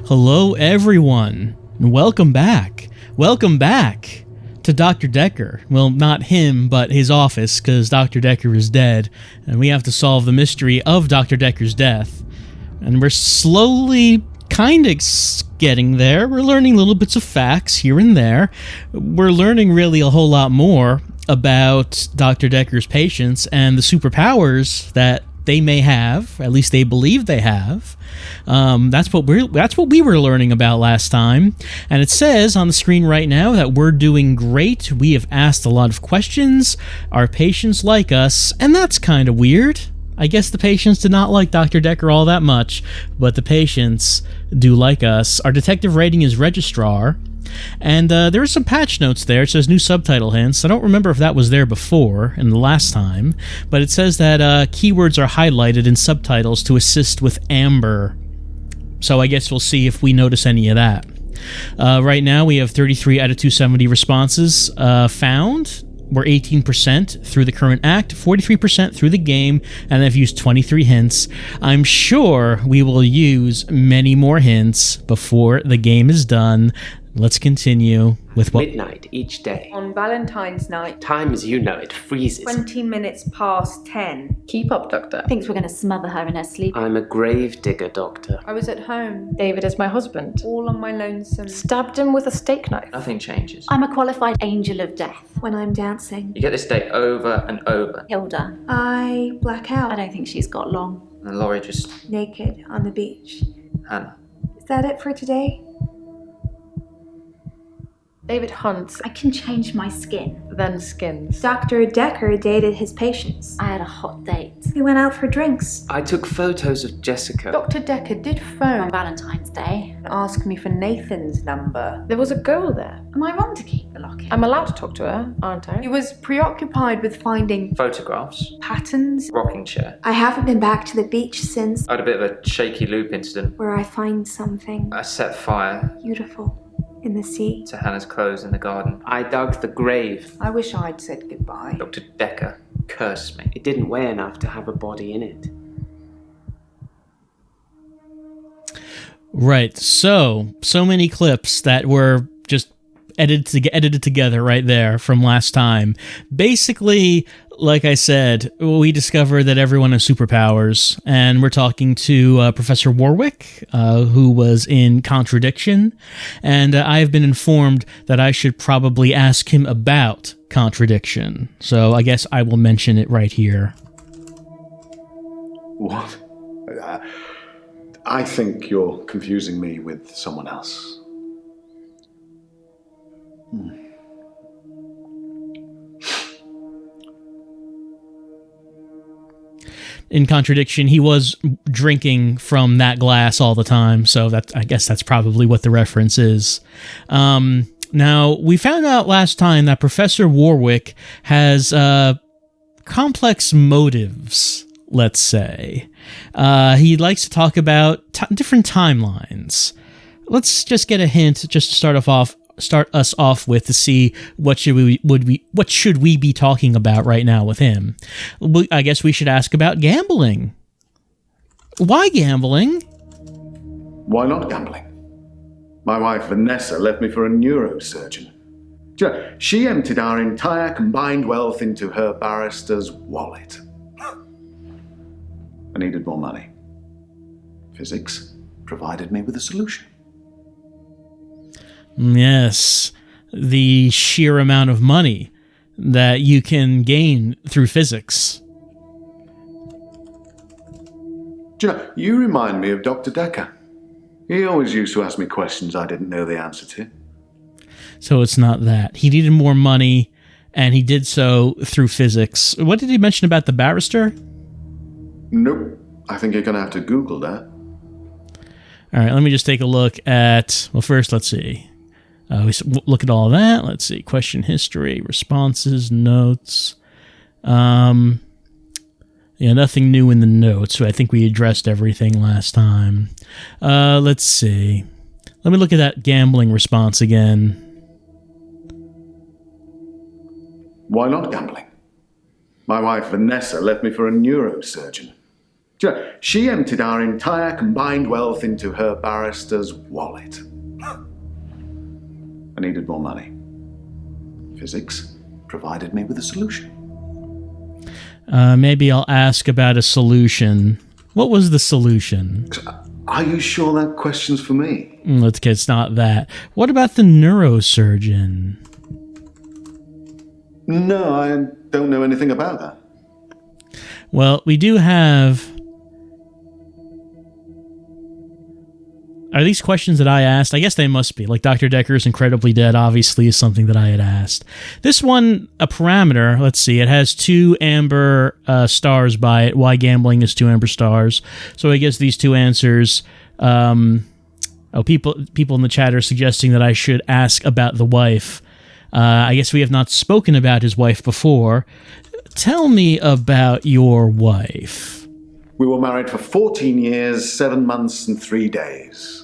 Hello, everyone, and welcome back. Welcome back to Dr. Dekker. Well, not him, but his office, because Dr. Dekker is dead, and we have to solve the mystery of Dr. Dekker's death. And we're slowly kind of getting there. We're learning little bits of facts here and there. We're learning really a whole lot more about Dr. Dekker's patients and the superpowers that they may have, at least they believe they have. That's what we were learning about last time. And it says on the screen right now that we're doing great. We have asked a lot of questions. Our patients like us, and that's kind of weird. I guess the patients did not like Dr. Dekker all that much, but the patients do like us. Our detective rating is registrar. And there are some patch notes there. It says new subtitle hints. I don't remember if that was there before in the last time, but it says that keywords are highlighted in subtitles to assist with Amber. So I guess we'll see if we notice any of that. Right now we have 33 out of 270 responses found. We're 18% through the current act, 43% through the game, and I've used 23 hints. I'm sure we will use many more hints before the game is done. Let's continue with what... Midnight each day. On Valentine's night. Time as you know it freezes. 20 minutes past 10. Keep up, Doctor. Thinks we're going to smother her in her sleep. I'm a grave digger, Doctor. I was at home. David is my husband. All on my lonesome. Stabbed him with a steak knife. Nothing changes. I'm a qualified angel of death. When I'm dancing, You get this day over and over. Hilda. I black I out, don't think she's got long. And Laurie just... naked on the beach. Hannah. Is that it for today? David hunts, I can change my skin. then skins. Dr. Dekker dated his patients. I had a hot date. We went out for drinks. I took photos of Jessica. Dr. Dekker did On phone Valentine's Day. and ask me for Nathan's number. There was a girl there. Am I wrong to keep the locket? I'm allowed to talk to her, aren't I? He was preoccupied with finding Photographs. patterns. Rocking chair. I haven't been back to the beach since, I had a bit of a shaky loop incident. where I find something I set fire beautiful in the sea. to Hannah's clothes in the garden. I dug the grave. I wish I'd said goodbye. Dr. Dekker cursed me. It didn't weigh enough to have a body in it. Right, so many clips that were just edited together right there from last time. Basically, like I said, we discovered that everyone has superpowers, and we're talking to Professor Warwick, who was in Contradiction, and I have been informed that I should probably ask him about Contradiction. So I guess I will mention it right here. What? I think you're confusing me with someone else. In Contradiction, he was drinking from that glass all the time, so I guess that's probably what the reference is. Now, we found out last time that Professor Warwick has complex motives, let's say. He likes to talk about different timelines. Let's just get a hint, just to start us off with, to see what should we be talking about right now with him. I guess we should ask about gambling. Why gambling? Why not gambling? My wife Vanessa left me for a neurosurgeon. She emptied our entire combined wealth into her barrister's wallet. I needed more money. Physics provided me with a solution. Yes, the sheer amount of money that you can gain through physics. You remind me of Dr. Dekker. He always used to ask me questions I didn't know the answer to. So it's not that. He needed more money, and he did so through physics. What did he mention about the barrister? Nope. I think you're going to have to Google that. All right, let me just take a look at... Well, first, let's see. We look at all that. Let's see. Question history, responses, notes. Yeah, nothing new in the notes. So I think we addressed everything last time. Let's see. Let me look at that gambling response again. Why not gambling? My wife Vanessa left me for a neurosurgeon. She emptied our entire combined wealth into her barrister's wallet. I needed more money. Physics provided me with a solution. Maybe I'll ask about a solution. What was the solution? Are you sure that question's for me? It's not that. What about the neurosurgeon? No, I don't know anything about that. Well, we do have... Are these questions that I asked? I guess they must be. Like, Dr. Dekker is incredibly dead, obviously, is something that I had asked. This one, a parameter, let's see, it has 2 amber stars by it. Why gambling is 2 amber stars. So I guess these 2 answers... people in the chat are suggesting that I should ask about the wife. I guess we have not spoken about his wife before. Tell me about your wife. We were married for 14 years, 7 months, and 3 days.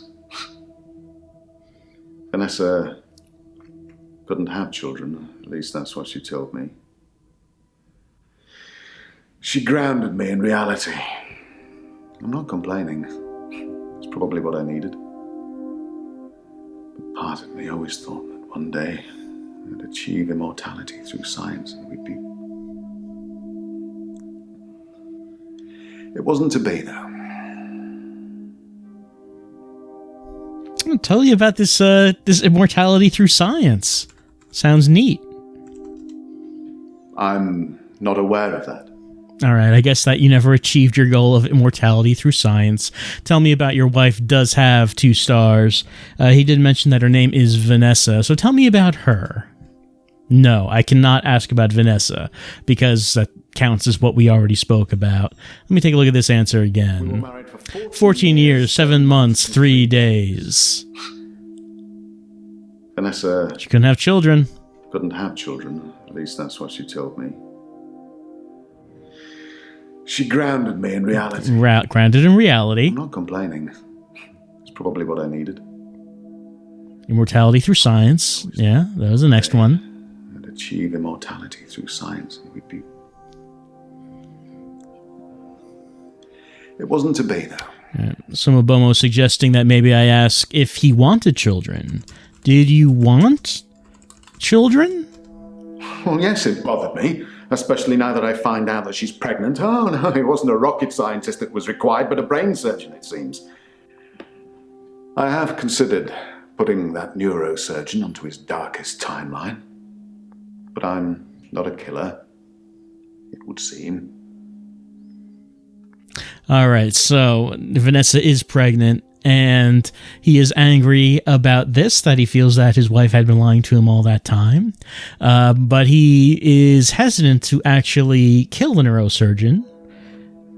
Vanessa couldn't have children, at least that's what she told me. She grounded me in reality. I'm not complaining. It's probably what I needed. But part of me always thought that one day I'd achieve immortality through science and we'd be... It wasn't to be, though. I'll tell you about this this immortality through science. Sounds neat. I'm not aware of that. All right, I guess that you never achieved your goal of immortality through science. Tell me about your wife does have 2 stars. He did mention that her name is Vanessa, so tell me about her. No, I cannot ask about Vanessa, because that counts as what we already spoke about. Let me take a look at this answer again. We were married for 14 years, 7 months, 3 days. Vanessa She couldn't have children. couldn't have children, at least that's what she told me. She grounded me in reality. Grounded in reality. I'm not complaining. It's probably what I needed. Immortality through science. Yeah, that was the next one. I'd achieve immortality through science. We'd be... It wasn't to be, though. Sumobomo suggesting that maybe I ask if he wanted children. Did you want children? Well, yes, it bothered me. Especially now that I find out that she's pregnant. Oh, no, it wasn't a rocket scientist that was required, but a brain surgeon, it seems. I have considered putting that neurosurgeon onto his darkest timeline. But I'm not a killer, it would seem. All right, so Vanessa is pregnant, and he is angry about this, that he feels that his wife had been lying to him all that time. But he is hesitant to actually kill the neurosurgeon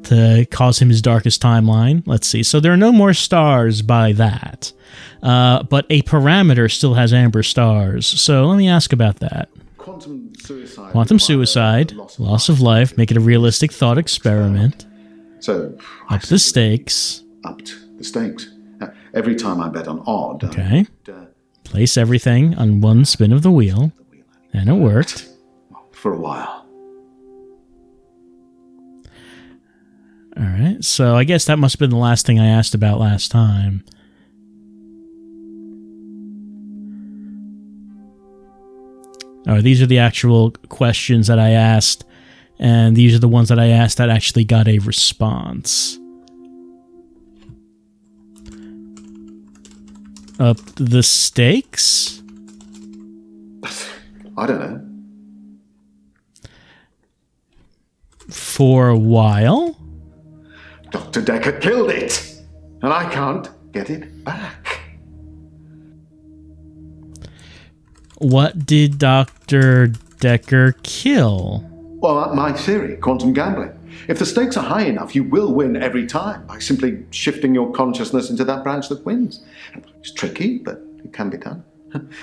to cause him his darkest timeline. Let's see. So there are no more stars by that. But a parameter still has amber stars. So let me ask about that. Quantum suicide, loss of life, make it a realistic thought experiment. So, Up the stakes. Upped the stakes. Every time I bet on odd, Okay. Place everything on one spin of the wheel. And it worked. For a while. Alright, so I guess that must have been the last thing I asked about last time. Alright, these are the actual questions that I asked, and these are the ones that I asked that actually got a response. Up the stakes? I don't know. For a while? Dr. Dekker killed it, and I can't get it back. What did Dr. Dekker kill? Well, my theory, quantum gambling. If the stakes are high enough, you will win every time by simply shifting your consciousness into that branch that wins. It's tricky, but it can be done.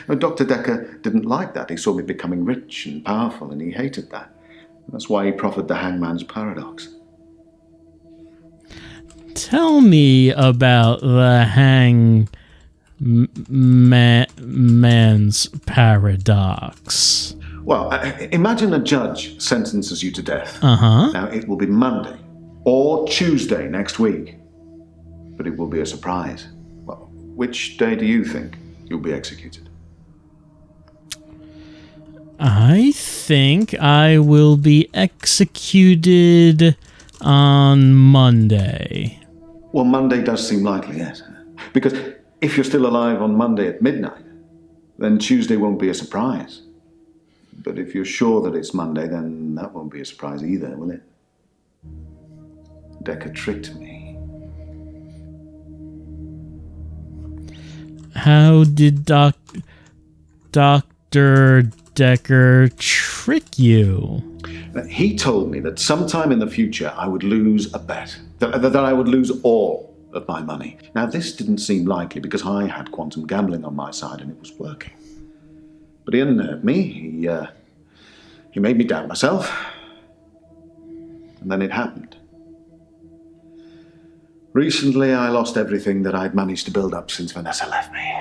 Dr. Dekker didn't like that. He saw me becoming rich and powerful, and he hated that. That's why he proffered the hangman's paradox. Tell me about the hangman's paradox. Well, imagine a judge sentences you to death. Uh-huh. Now, it will be Monday, or Tuesday next week. But it will be a surprise. Well, which day do you think you'll be executed? I think I will be executed on Monday. Well, Monday does seem likely, yes. Because if you're still alive on Monday at midnight, then Tuesday won't be a surprise. But if you're sure that it's Monday, then that won't be a surprise either, will it? Dekker tricked me. How did Dr. Dekker trick you? He told me that sometime in the future I would lose a bet. That I would lose all of my money. Now, this didn't seem likely because I had quantum gambling on my side and it was working. But he unnerved me. He made me doubt myself. And then it happened. Recently, I lost everything that I'd managed to build up since Vanessa left me.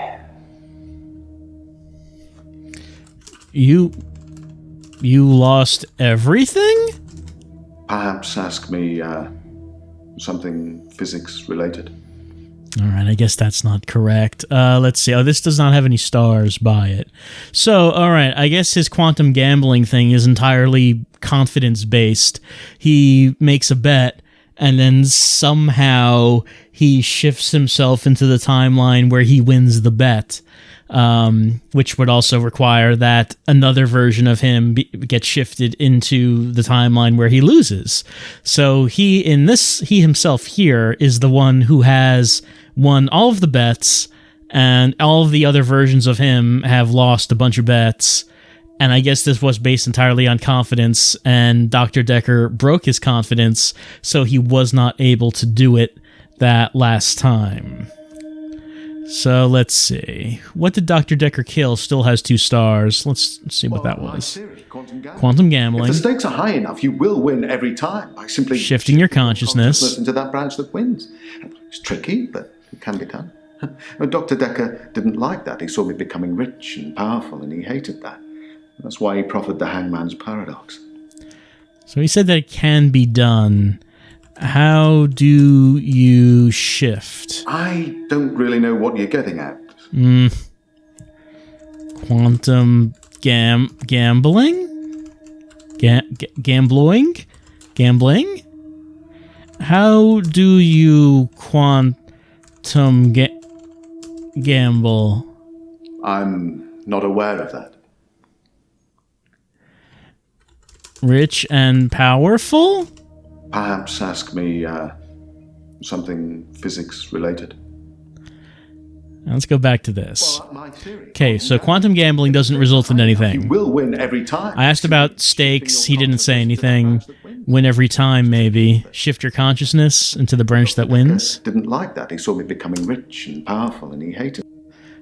You lost everything? Perhaps ask me something physics related. All right, I guess that's not correct. Let's see. Oh, this does not have any stars by it. So, all right, I guess his quantum gambling thing is entirely confidence-based. He makes a bet, and then somehow he shifts himself into the timeline where he wins the bet, which would also require that another version of him gets shifted into the timeline where he loses. So he himself here is the one who has won all of the bets, and all of the other versions of him have lost a bunch of bets. And I guess this was based entirely on confidence, and Dr. Dekker broke his confidence, so he was not able to do it that last time. So let's see. What did Dr. Dekker kill? Still has 2 stars. Let's see what that was. Quantum gambling. If the stakes are high enough, you will win every time by simply shifting your consciousness into that branch that wins. It's tricky, but it can be done. Dr. Dekker didn't like that. He saw me becoming rich and powerful, and he hated that. That's why he proffered the hangman's paradox. So he said that it can be done. How do you shift? I don't really know what you're getting at. Quantum gambling? Gambling? How do you quantum gamble? I'm not aware of that. Rich and powerful? Perhaps ask me something physics related. Let's go back to this. Okay, so quantum gambling doesn't result in anything. You will win every time. I asked about stakes. He didn't say anything. Win every time, maybe. Shift your consciousness into the branch that wins. Didn't like that. He saw me becoming rich and powerful, and he hated it.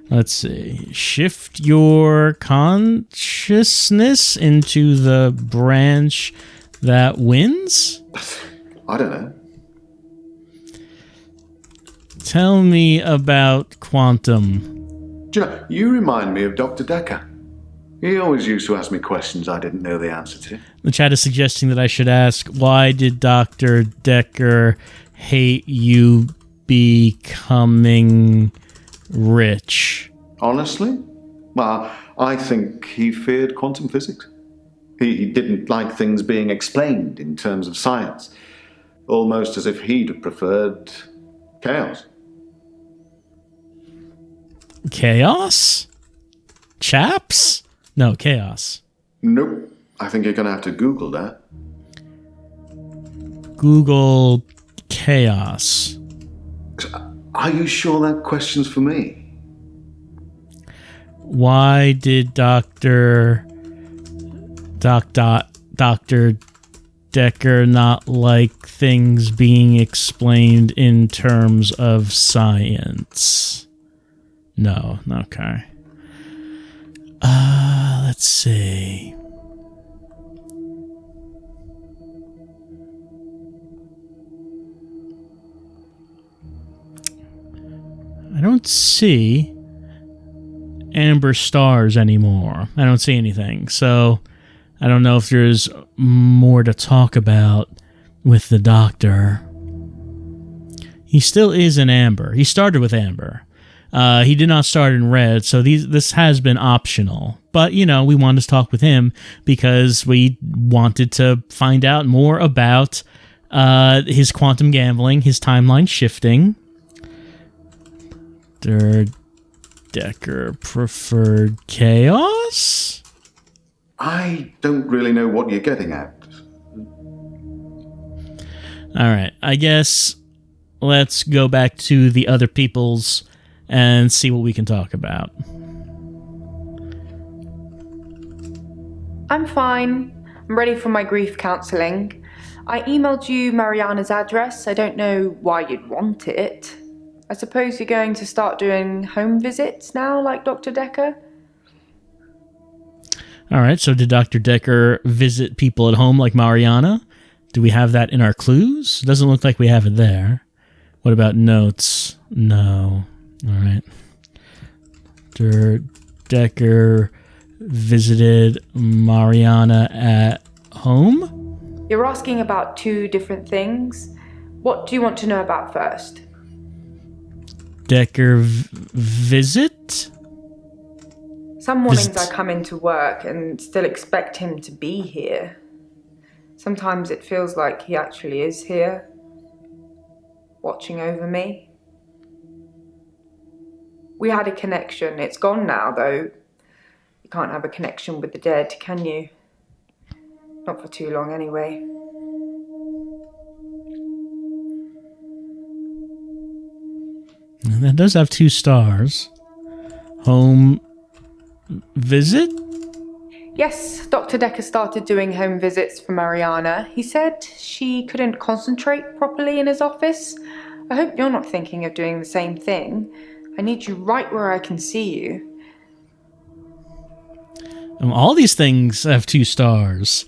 Let's see. Shift your consciousness into the branch that wins? I don't know. Tell me about quantum. Do you know, you remind me of Dr. Dekker. He always used to ask me questions I didn't know the answer to. The chat is suggesting that I should ask, why did Dr. Dekker hate you becoming rich? Honestly? Well, I think he feared quantum physics. He didn't like things being explained in terms of science. Almost as if he'd have preferred chaos. Chaos? Chaps? No, chaos. Nope. I think you're going to have to Google that. Google chaos. Are you sure that question's for me? Why did Dr. Dekker not like things being explained in terms of science? No, okay. Let's see. I don't see amber stars anymore. I don't see anything. So I don't know if there's more to talk about with the doctor. He still is in amber. He started with amber. He did not start in red, so this has been optional. But, we wanted to talk with him because we wanted to find out more about his quantum gambling, his timeline shifting. Dekker preferred chaos? I don't really know what you're getting at. All right, I guess let's go back to the other people's and see what we can talk about. I'm fine. I'm ready for my grief counselling. I emailed you Mariana's address. I don't know why you'd want it. I suppose you're going to start doing home visits now, like Dr. Dekker? All right, so did Dr. Dekker visit people at home like Mariana? Do we have that in our clues? Doesn't look like we have it there. What about notes? No. All right. Dekker visited Mariana at home? You're asking about two different things. What do you want to know about first? Dekker visit? Some mornings I come into work and still expect him to be here. Sometimes it feels like he actually is here, watching over me. We had a connection. It's gone now, though. You can't have a connection with the dead, can you? Not for too long, anyway. That does have 2 stars. Home visit? Yes, Dr. Dekker started doing home visits for Mariana. He said she couldn't concentrate properly in his office. I hope you're not thinking of doing the same thing. I need you right where I can see you. All these things have 2 stars.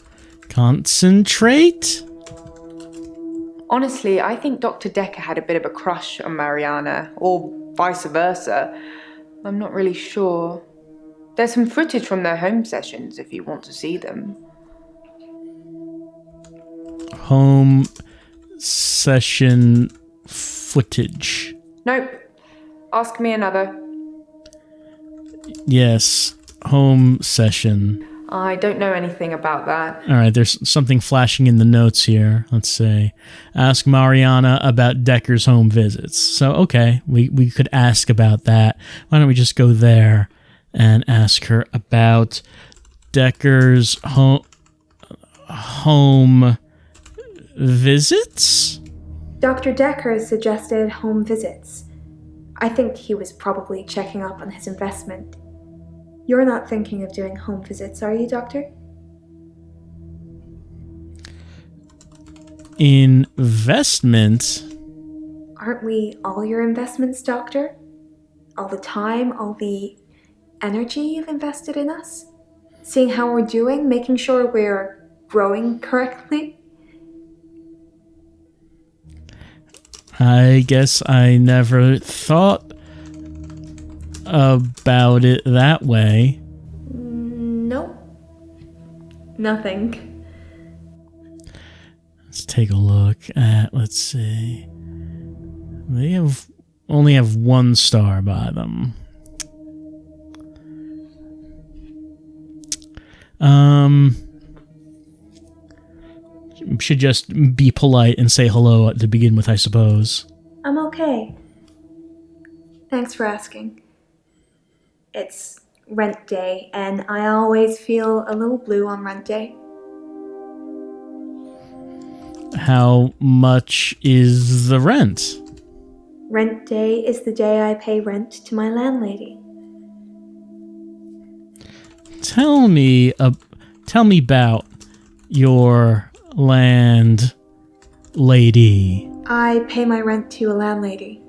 Concentrate? Honestly, I think Dr. Dekker had a bit of a crush on Mariana, or vice versa. I'm not really sure. There's some footage from their home sessions if you want to see them. Home session footage. Nope. Ask me another. Yes, home session. I don't know anything about that. All right, there's something flashing in the notes here. Let's say, ask Mariana about Dekker's home visits. So, okay, we could ask about that. Why don't we just go there and ask her about Dekker's home visits? Dr. Dekker suggested home visits. I think he was probably checking up on his investment. You're not thinking of doing home visits, are you, Doctor? Investment? Aren't we all your investments, Doctor? All the time, all the energy you've invested in us? Seeing how we're doing, making sure we're growing correctly? I guess I never thought about it that way. Nope. Nothing. Let's take a look at, let's see. They only have 1 star by them. Should just be polite and say hello to begin with, I suppose. I'm okay. Thanks for asking. It's rent day, and I always feel a little blue on rent day. How much is the rent? Rent day is the day I pay rent to my landlady. Tell me about your landlady. I pay my rent to a landlady.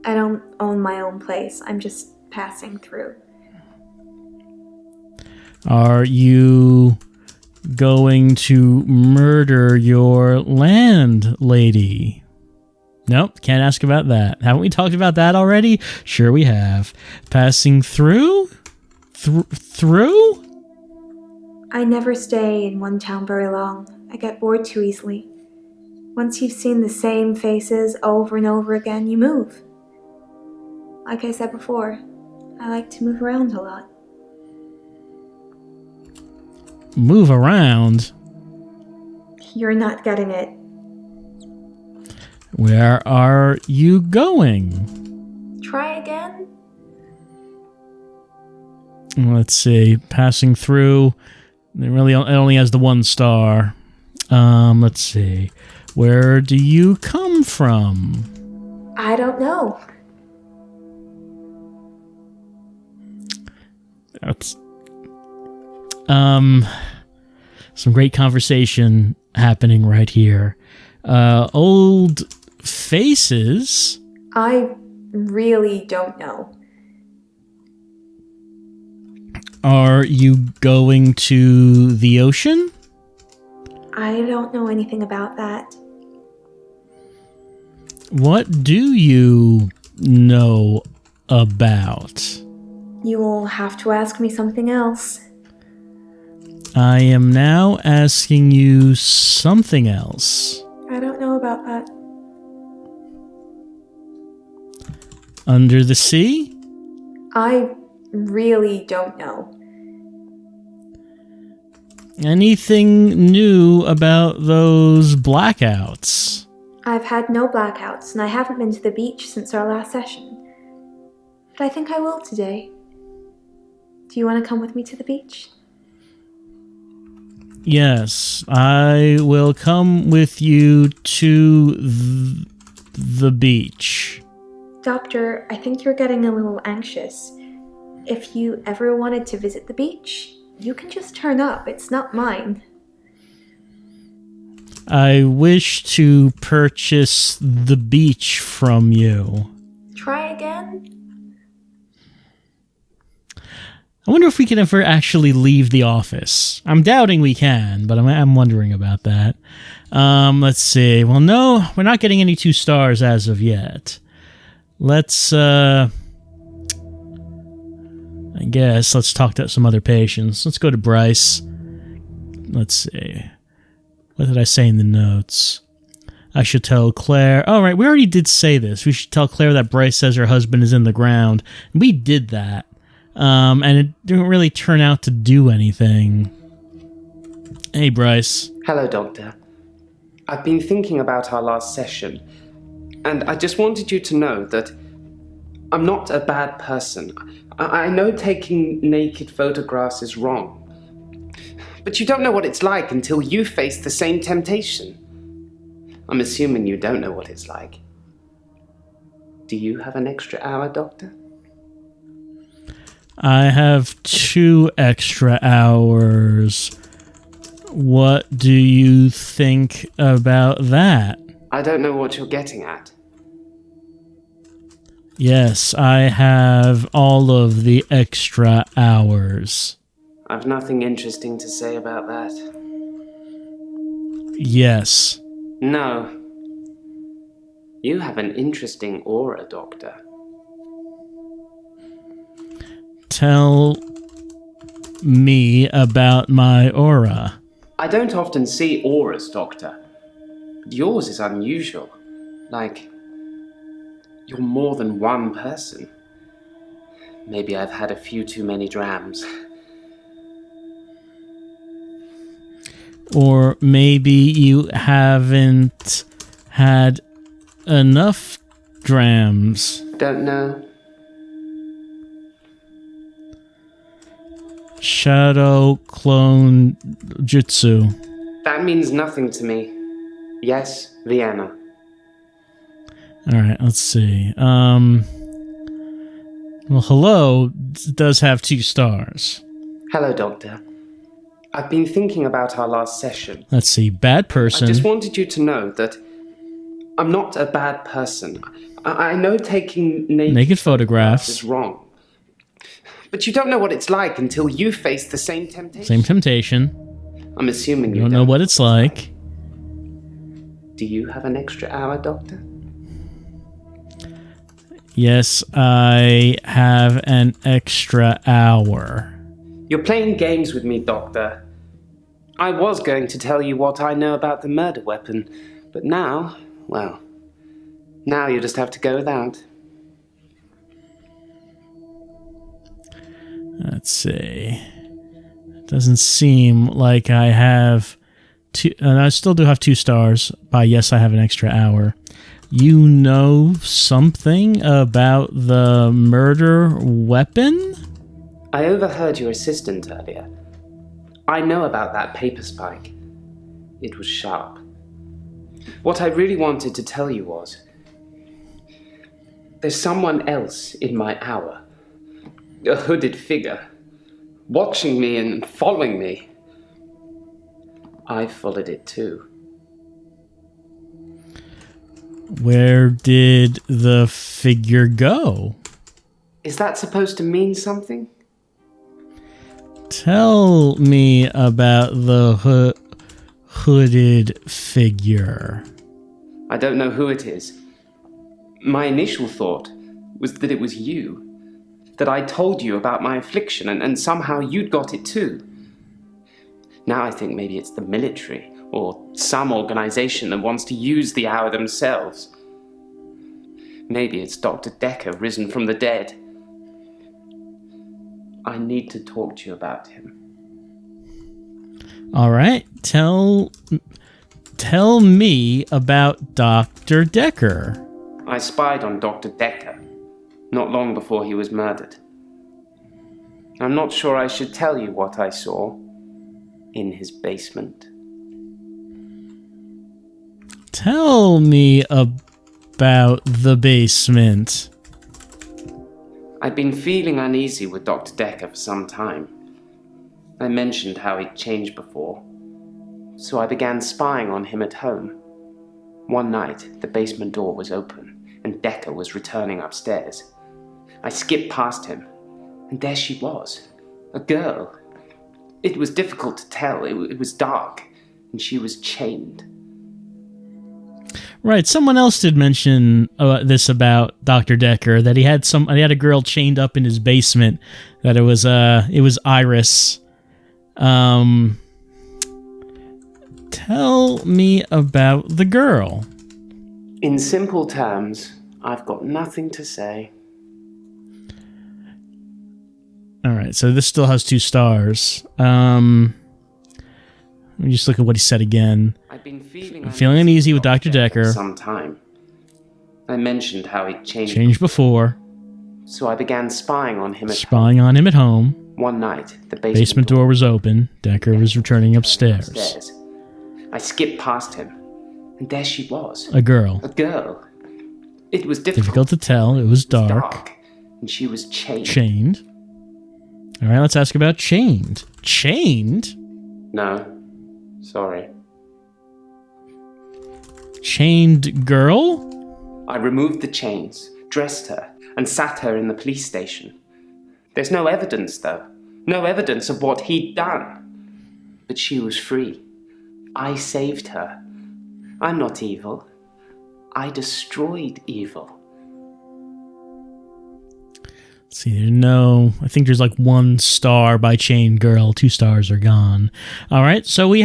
I don't own my own place. I'm just passing through. Are you going to murder your landlady? Nope, can't ask about that. Haven't we talked about that already? Sure we have. Passing through? Through? I never stay in one town very long. I get bored too easily. Once you've seen the same faces over and over again, you move. Like I said before, I like to move around a lot. Move around? You're not getting it. Where are you going? Try again? Let's see. Passing through. It only has the 1 star. Let's see. Where do you come from? I don't know. That's some great conversation happening right here. Old faces. I really don't know. Are you going to the ocean? I don't know anything about that. What do you know about? You will have to ask me something else. I am now asking you something else. I don't know about that. Under the sea? I really don't know. Anything new about those blackouts? I've had no blackouts, and I haven't been to the beach since our last session. But I think I will today. Do you want to come with me to the beach? Yes, I will come with you to the beach. Doctor, I think you're getting a little anxious. If you ever wanted to visit the beach, you can just turn up. It's not mine. I wish to purchase the beach from you. Try again? I wonder if we can ever actually leave the office. I'm doubting we can, but I'm wondering about that. Let's see. Well, no, we're not getting any 2 stars as of yet. Let's, I guess, let's talk to some other patients. Let's go to Bryce. Let's see. What did I say in the notes? I should tell Claire. Oh, right, we already did say this. We should tell Claire that Bryce says her husband is in the ground. We did that. And it didn't really turn out to do anything. Hey, Bryce. Hello, Doctor. I've been thinking about our last session, and I just wanted you to know that I'm not a bad person. I know taking naked photographs is wrong, but you don't know what it's like until you face the same temptation. I'm assuming you don't know what it's like. Do you have an extra hour, Doctor? I have 2 extra hours. What do you think about that? I don't know what you're getting at. Yes, I have all of the extra hours. I've nothing interesting to say about that. Yes. No. You have an interesting aura, Doctor. Tell me about my aura. I don't often see auras, Doctor. But yours is unusual. Like, you're more than one person. Maybe I've had a few too many drams. Or maybe you haven't had enough drams. Don't know. Shadow clone jutsu. That means nothing to me. Yes, Vienna. Alright, let's see. Well, hello does have 2 stars. Hello, Doctor. I've been thinking about our last session. Let's see, bad person. I just wanted you to know that I'm not a bad person. I know taking naked photographs is wrong. But you don't know what it's like until you face the same temptation. Same temptation. I'm assuming You don't know what it's like. Do you have an extra hour, Doctor? Yes, I have an extra hour. You're playing games with me, Doctor. I was going to tell you what I know about the murder weapon, But now, well, now you just have to go without. Let's see. Doesn't seem like I have two. I still do have 2 stars. By yes, I have an extra hour. You know something about the murder weapon? I overheard your assistant earlier. I know about that paper spike. It was sharp. What I really wanted to tell you was, there's someone else in my hour. A hooded figure, watching me and following me. I followed it too. Where did the figure go? Is that supposed to mean something? Tell me about the hooded figure. I don't know who it is. My initial thought was that it was you. That I told you about my affliction and somehow you'd got it too. Now I think maybe it's the military or some organization that wants to use the hour themselves. Maybe it's Dr. Dekker risen from the dead. I need to talk to you about him. All right, tell me about Dr. Dekker. I spied on Dr. Dekker, not long before he was murdered. I'm not sure I should tell you what I saw in his basement. Tell me about the basement. I'd been feeling uneasy with Dr. Dekker for some time. I mentioned how he'd changed before, so I began spying on him at home. One night, the basement door was open, and Dekker was returning upstairs. I skipped past him, and there she was, a girl. It was difficult to tell, it was dark, and she was chained. Right, someone else did mention this about Dr. Dekker, that he had a girl chained up in his basement, that it was Iris. Tell me about the girl. In simple terms, I've got nothing to say. All right, so this still has 2 stars. Let me just look at what he said again. I've been feeling uneasy with Dr. Dekker. For some time. I mentioned how he'd changed before. So I began spying on him at home. One night, the basement door was open. Dekker was returning upstairs. I skipped past him, and there she was. A girl. It was difficult to tell. It was dark. And she was chained. Chained? All right, let's ask about chained. Chained? No. Sorry. Chained girl? I removed the chains, dressed her, and sat her in the police station. There's no evidence, though. No evidence of what he'd done. But she was free. I saved her. I'm not evil. I destroyed evil. Let's see, I think there's like 1 star by Chained Girl, 2 stars are gone. All right, so we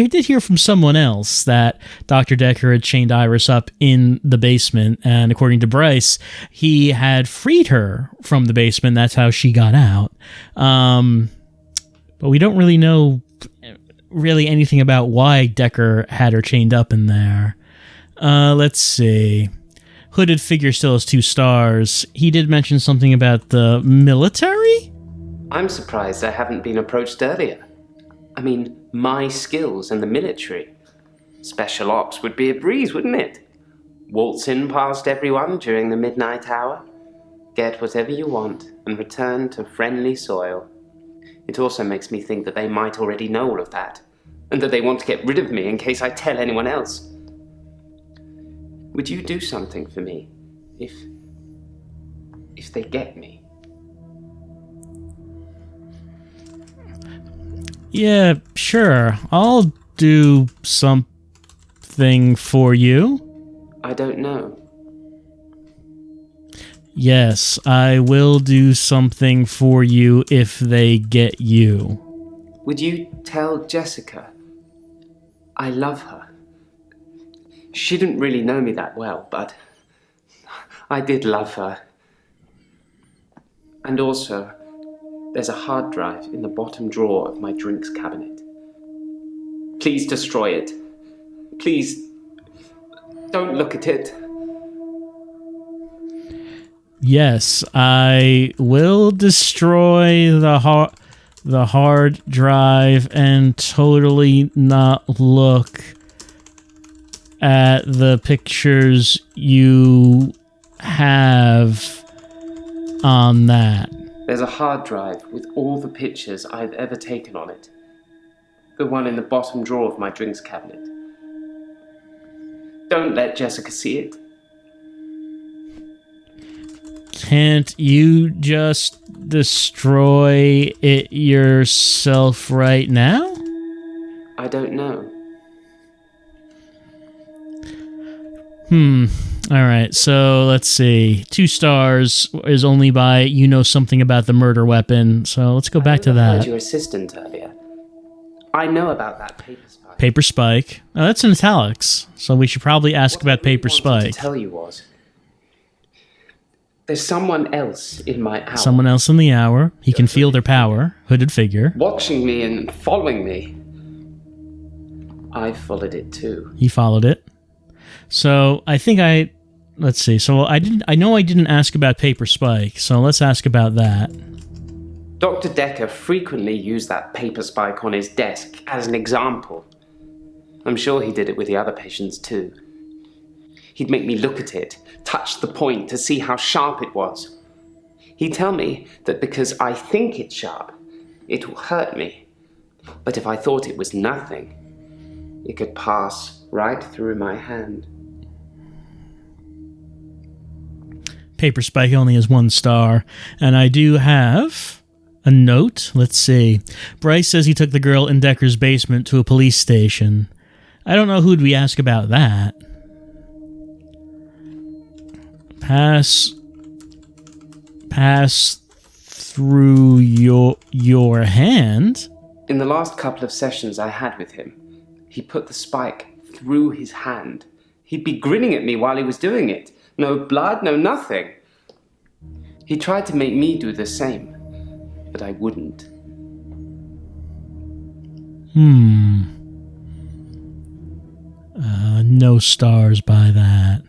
did hear from someone else that Dr. Dekker had chained Iris up in the basement, and according to Bryce, he had freed her from the basement. That's how she got out. But we don't really know anything about why Dekker had her chained up in there. Let's see. Hooded figure still has 2 stars. He did mention something about the military? I'm surprised I haven't been approached earlier. I mean, my skills in the military. Special ops would be a breeze, wouldn't it? Waltz in past everyone during the midnight hour, get whatever you want, and return to friendly soil. It also makes me think that they might already know all of that, and that they want to get rid of me in case I tell anyone else. Would you do something for me if they get me? Yeah, sure. I'll do something for you. I don't know. Yes, I will do something for you if they get you. Would you tell Jessica I love her? She didn't really know me that well, but I did love her. And also, there's a hard drive in the bottom drawer of my drinks cabinet. Please destroy it. Please, don't look at it. Yes, I will destroy the hard drive and totally not look at the pictures you have on that. There's a hard drive with all the pictures I've ever taken on it. The one in the bottom drawer of my drinks cabinet. Don't let Jessica see it. Can't you just destroy it yourself right now? I don't know. Alright, so let's see. 2 stars is only by you know something about the murder weapon, so let's go back to I heard that. your assistant earlier. I know about that paper spike. Paper Spike. Oh, that's in italics, so we should probably ask about Paper What I wanted Spike. to tell you was, there's someone else in my hour. Someone else in the hour. He can feel their power. Hooded figure. Watching me and following me. I followed it too. He followed it. So I think let's see. So I know I didn't ask about Paper Spike, so let's ask about that. Dr. Dekker frequently used that paper spike on his desk as an example. I'm sure he did it with the other patients too. He'd make me look at it, touch the point to see how sharp it was. He'd tell me that because I think it's sharp, it will hurt me. But if I thought it was nothing, it could pass right through my hand. Paper Spike only has 1 star, and I do have a note. Let's see. Bryce says he took the girl in Dekker's basement to a police station. I don't know who'd we ask about that. Pass through your hand. In the last couple of sessions I had with him, he put the spike through his hand. He'd be grinning at me while he was doing it. No blood, no nothing. He tried to make me do the same, but I wouldn't. No stars by that.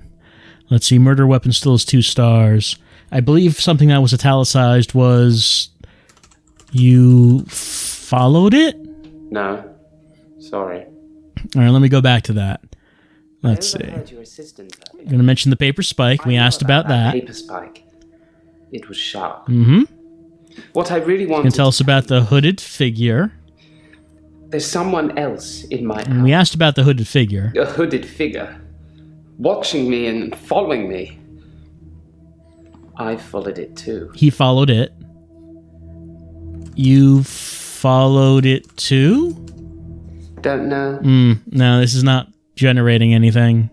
Let's see, murder weapon still has 2 stars. I believe something that was italicized was you followed it? No, sorry. All right, let me go back to that. Let's I see. overheard your assistant earlier. I'm going to mention the Paper Spike. We I know asked about that. paper spike. It was sharp. Mm-hmm. What I really You wanted can tell us about the hooded figure. There's someone else in my And we house. asked about the hooded figure. A hooded figure. Watching me and following me. I followed it too. He followed it. You followed it too? Don't know. No, this is not generating anything.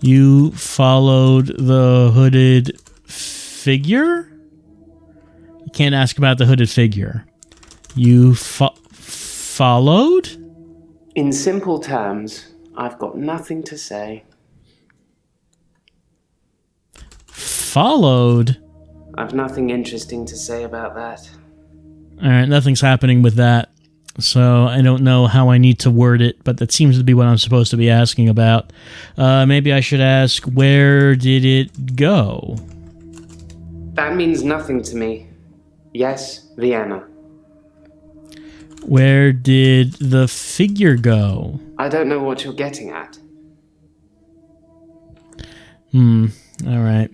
You followed the hooded figure? You can't ask about the hooded figure. You followed? In simple terms, I've got nothing to say. Followed? I've nothing interesting to say about that. Alright, nothing's happening with that. So I don't know how I need to word it, but that seems to be what I'm supposed to be asking about. Maybe I should ask, where did it go? That means nothing to me. Yes, Vienna. Where did the figure go? I don't know what you're getting at. Alright.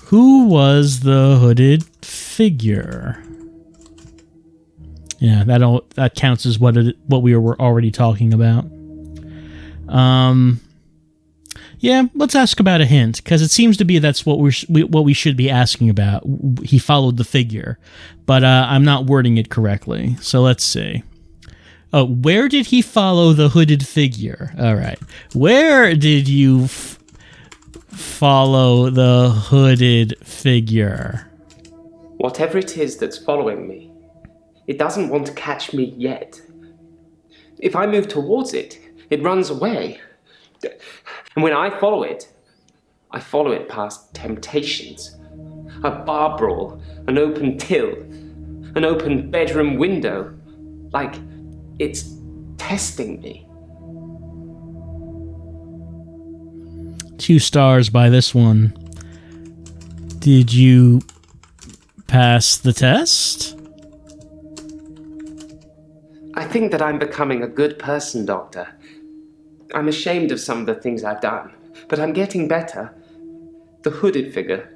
Who was the hooded figure? Yeah, that counts as what we were already talking about. Yeah, let's ask about a hint, because it seems to be that's what we should be asking about. He followed the figure, but I'm not wording it correctly. So let's see. Oh, where did he follow the hooded figure? All right, where did you follow the hooded figure? Whatever it is that's following me, it doesn't want to catch me yet. If I move towards it, it runs away. And when I follow it past temptations. A bar brawl, an open till, an open bedroom window. Like it's testing me. 2 stars by this one. Did you pass the test? I think that I'm becoming a good person, Doctor. I'm ashamed of some of the things I've done, but I'm getting better. The hooded figure,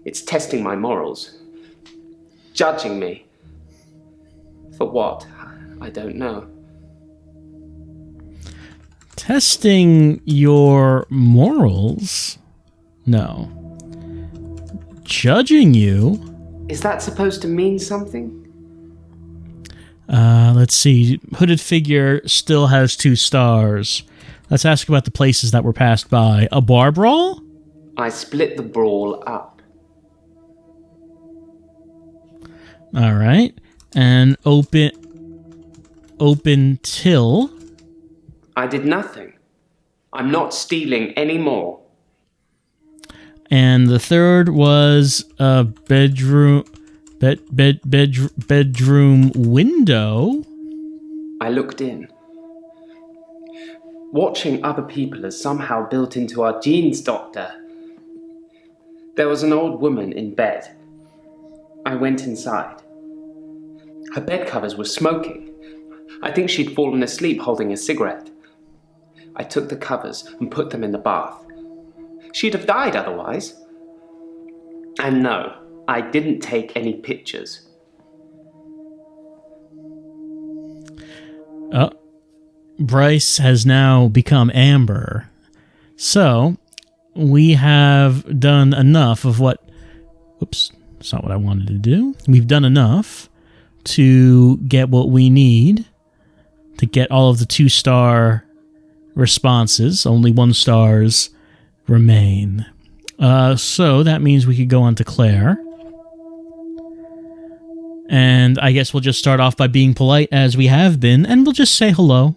it's testing my morals. Judging me. For what? I don't know. Testing your morals? No. Judging you? Is that supposed to mean something? Let's see. Hooded figure still has 2 stars. Let's ask about the places that were passed by. A bar brawl? I split the brawl up. All right. And open till? I did nothing. I'm not stealing anymore. And the third was a bedroom window. I looked in. Watching other people is somehow built into our genes, Doctor. There was an old woman in bed. I went inside. Her bed covers were smoking. I think she'd fallen asleep holding a cigarette. I took the covers and put them in the bath. She'd have died otherwise. And no, I didn't take any pictures. Bryce has now become amber. So, we have done enough of what... Whoops, that's not what I wanted to do. We've done enough to get what we need to get all of the 2-star responses. Only 1 stars remain. So, that means we could go on to Claire. And I guess we'll just start off by being polite as we have been, and we'll just say hello.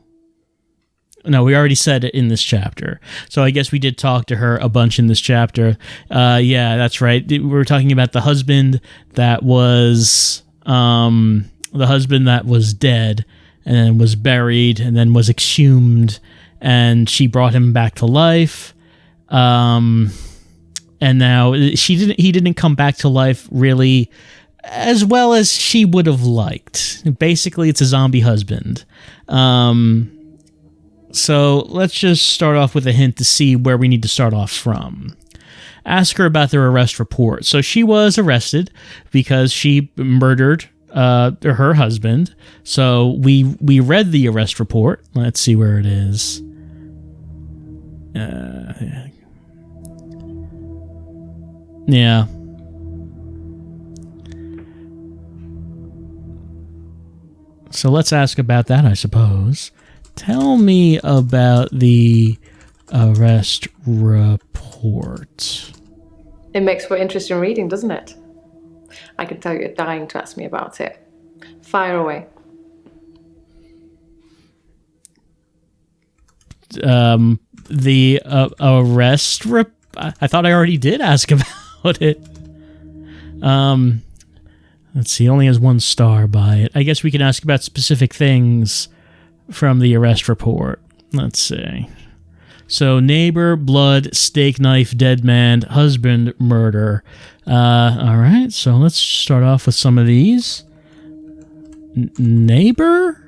No, we already said it in this chapter. So I guess we did talk to her a bunch in this chapter. Yeah, that's right. We were talking about the husband that was dead and was buried and then was exhumed, and she brought him back to life. And now he didn't come back to life really as well as she would have liked. Basically, it's a zombie husband. So let's just start off with a hint to see where we need to start off from. Ask her about their arrest report. So she was arrested because she murdered her husband. So we read the arrest report. Let's see where it is. Yeah. So let's ask about that, I suppose. Tell me about the arrest report. It makes for interesting reading, doesn't it? I can tell you're dying to ask me about it. Fire away. The arrest I thought I already did ask about it. Let's see, it only has 1 star by it. I guess we can ask about specific things from the arrest report. Let's see. So, neighbor, blood, steak knife, dead man, husband, murder. Alright, so let's start off with some of these. Neighbor?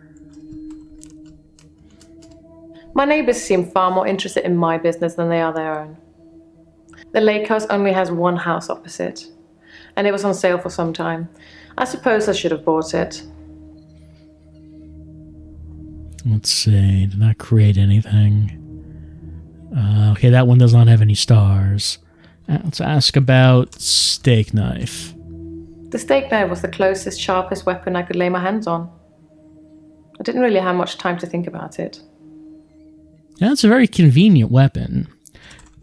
My neighbors seem far more interested in my business than they are their own. The lake house only has 1 house opposite, and it was on sale for some time. I suppose I should have bought it. Let's see, did not create anything. Okay, that one does not have any stars. Let's ask about steak knife. The steak knife was the closest, sharpest weapon I could lay my hands on. I didn't really have much time to think about it. Yeah, that's a very convenient weapon.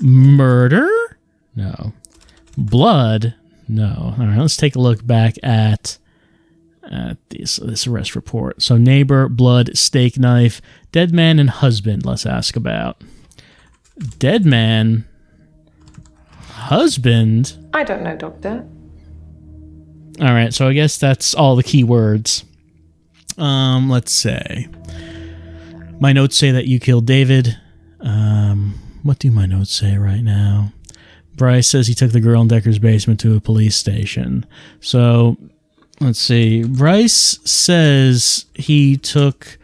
Murder? No. Blood? No. All right, let's take a look back at this arrest report. So neighbor, blood, steak knife, dead man, and husband let's ask about. Dead man? Husband? I don't know, Doctor. Alright, so I guess that's all the key words. Let's say. My notes say that you killed David. What do my notes say right now? Bryce says he took the girl in Dekker's basement to a police station. So, let's see. Bryce says he took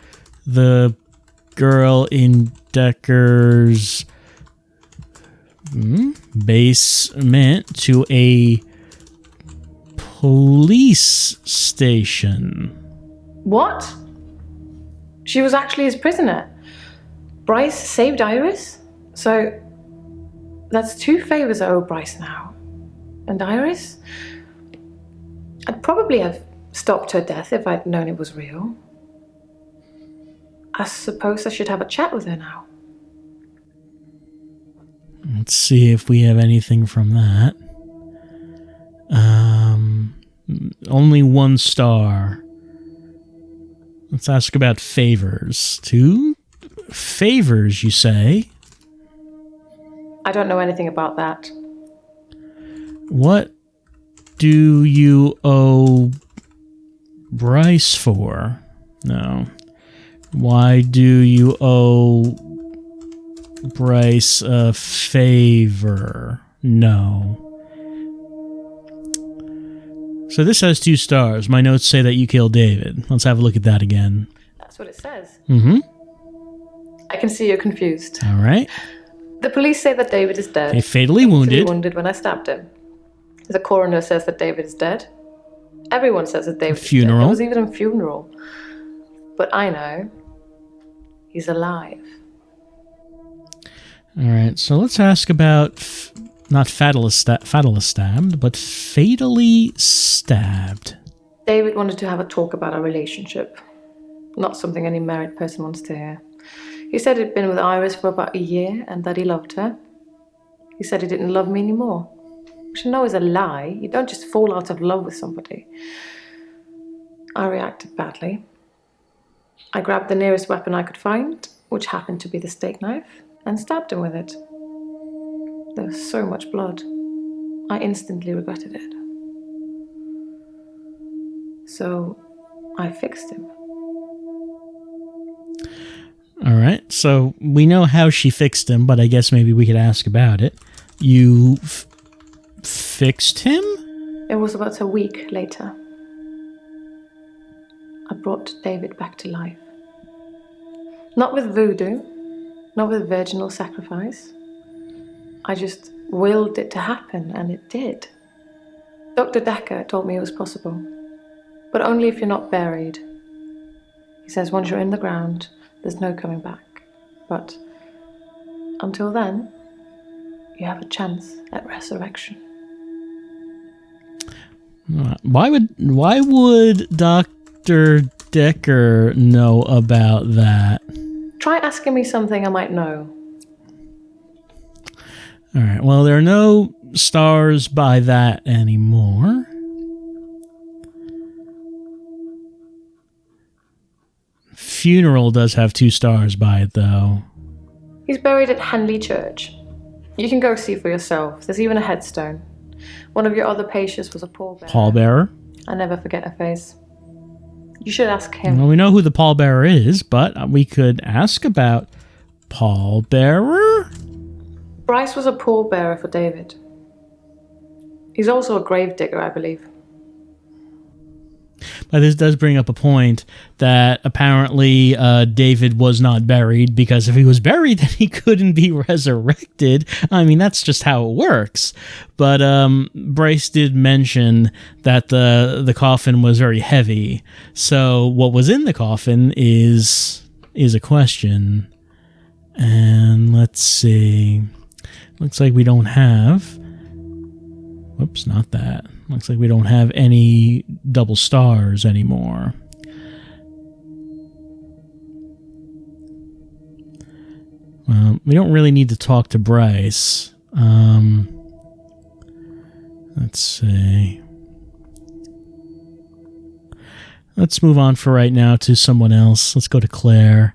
the girl in Dekker's basement to a police station. What? She was actually his prisoner. Bryce saved Iris? So, that's 2 favors I owe Bryce now. And Iris? I'd probably have stopped her death if I'd known it was real. I suppose I should have a chat with her now. Let's see if we have anything from that. Only 1 star. Let's ask about favors. 2 favors, you say? I don't know anything about that. What do you owe Bryce for? No. Why do you owe Bryce a favor? No. So this has 2 stars. My notes say that you killed David. Let's have a look at that again. That's what it says. Mm-hmm. I can see you're confused. All right. The police say that David is dead. Okay, fatally wounded. Wounded when I stabbed him. The coroner says that David is dead. Everyone says that David is dead. Funeral. There was even a funeral. But I know he's alive. All right, so let's ask about not fatally stabbed, but fatally stabbed. David wanted to have a talk about our relationship. Not something any married person wants to hear. He said he'd been with Iris for about a year and that he loved her. He said he didn't love me anymore. Which I know is a lie. You don't just fall out of love with somebody. I reacted badly. I grabbed the nearest weapon I could find, which happened to be the steak knife, and stabbed him with it. There was so much blood. I instantly regretted it. So I fixed him. All right, so we know how she fixed him, but I guess maybe we could ask about it. You fixed him? It was about a week later. I brought David back to life. Not with voodoo, not with virginal sacrifice. I just willed it to happen, and it did. Dr. Dekker told me it was possible, but only if you're not buried. He says once you're in the ground, there's no coming back. But until then, you have a chance at resurrection. Why would Dr. Dekker know about that? Try asking me something I might know. All right, well, there are no stars by that anymore. Funeral does have 2 stars by it, though. He's buried at Henley Church. You can go see for yourself. There's even a headstone. One of your other patients was a pallbearer. Pallbearer? I never forget her face. You should ask him. Well, we know who the pallbearer is, but we could ask about pallbearer? Bryce was a pallbearer for David. He's also a gravedigger, I believe. But this does bring up a point that apparently David was not buried, because if he was buried, then he couldn't be resurrected. I mean, that's just how it works. But Bryce did mention that the coffin was very heavy. So what was in the coffin is a question. And let's see. Looks like we don't have... Whoops, not that. Looks like we don't have any double stars anymore. Well, we don't really need to talk to Bryce. Let's see. Let's move on for right now to someone else. Let's go to Claire.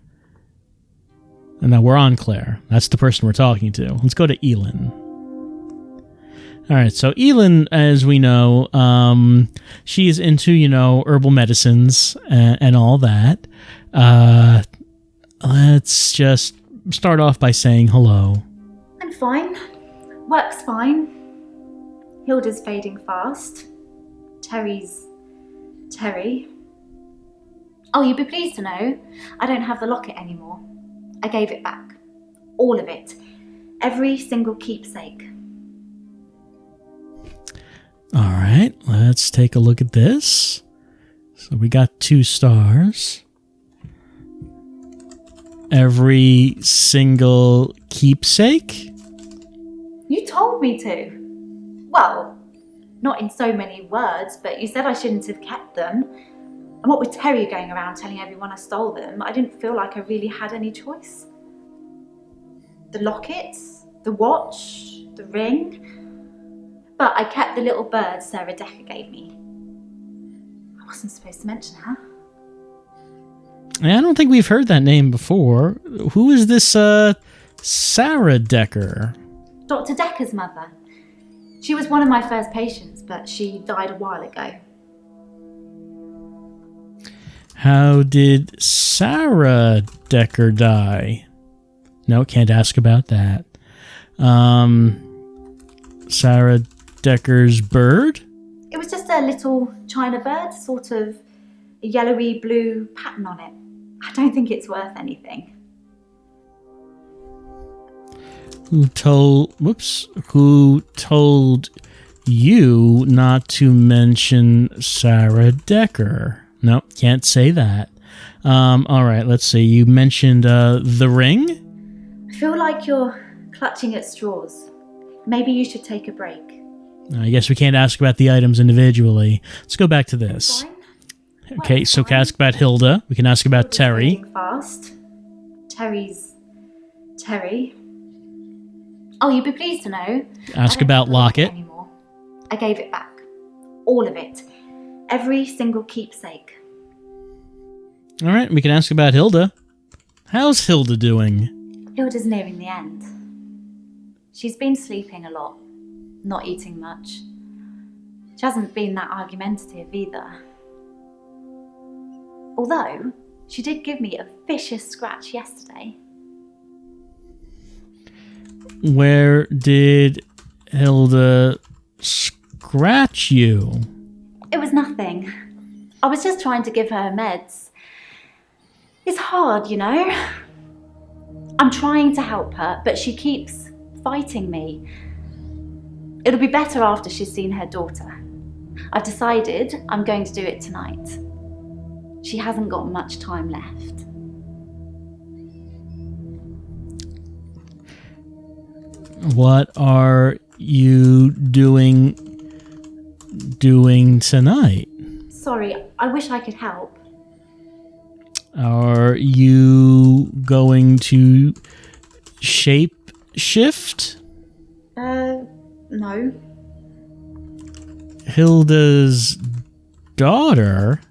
And now we're on Claire. That's the person we're talking to. Let's go to Elen. All right, so Elen, as we know, she is into, herbal medicines and all that. Let's just start off by saying hello. I'm fine. Work's fine. Hilda's fading fast. Terry's Terry. Oh, you'd be pleased to know I don't have the locket anymore. I gave it back. All of it. Every single keepsake. All right, let's take a look at this. So we got 2 stars. Every single keepsake? You told me to. Well, not in so many words, but you said I shouldn't have kept them. And what with Terry going around telling everyone I stole them, I didn't feel like I really had any choice. The lockets, the watch, the ring. But I kept the little bird Sarah Dekker gave me. I wasn't supposed to mention her. I don't think we've heard that name before. Who is this, Sarah Dekker? Dr. Dekker's mother. She was one of my first patients, but she died a while ago. How did Sarah Dekker die? No, can't ask about that. Sarah Dekker's bird? It was just a little china bird, sort of a yellowy blue pattern on it. I don't think it's worth anything. Who told you not to mention Sarah Dekker? No, can't say that. All right, let's see. You mentioned the ring? I feel like you're clutching at straws. Maybe you should take a break. I guess we can't ask about the items individually. Let's go back to this. Fine. Okay, so we can ask about Hilda. We can ask about Terry. Fading fast. Terry's Terry. Oh, you'd be pleased to know. Ask I don't about have the locket Locket. anymore. I gave it back. All of it. Every single keepsake. All right, we can ask about Hilda. How's Hilda doing? Hilda's nearing the end. She's been sleeping a lot, not eating much. She hasn't been that argumentative either. Although, she did give me a vicious scratch yesterday. Where did Hilda scratch you? It was nothing. I was just trying to give her meds. It's hard, I'm trying to help her, but she keeps fighting me. It'll be better after she's seen her daughter. I've decided I'm going to do it tonight. She hasn't got much time left. What are you doing tonight? Sorry, I wish I could help. Are you going to shape shift? No. Hilda's daughter?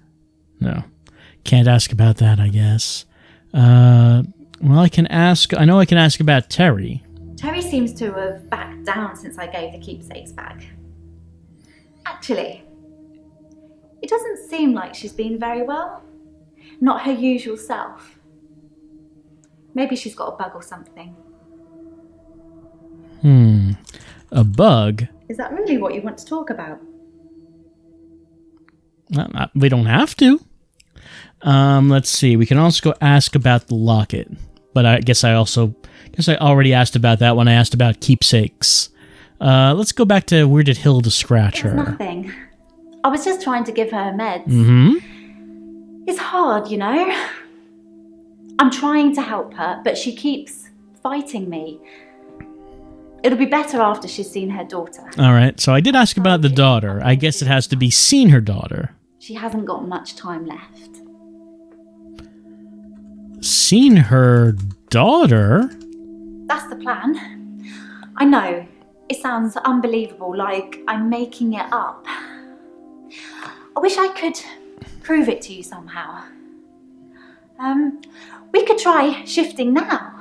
No. Can't ask about that, I guess. Well, I can ask about Terry. Terry seems to have backed down since I gave the keepsakes back. Actually, it doesn't seem like she's been very well. Not her usual self. Maybe she's got a bug or something. A bug? Is that really what you want to talk about? We don't have to. Let's see. We can also go ask about the locket. But I guess I already asked about that when I asked about keepsakes. Let's go back to where did Hilda scratch It was her? nothing. I was just trying to give her meds. Mm-hmm. It's hard, I'm trying to help her, but she keeps fighting me. It'll be better after she's seen her daughter. All right. So I did ask about the daughter. I guess it has to be seen her daughter. She hasn't got much time left. Seen her daughter? That's the plan. I know, it sounds unbelievable, like I'm making it up. I wish I could prove it to you somehow. We could try shifting now.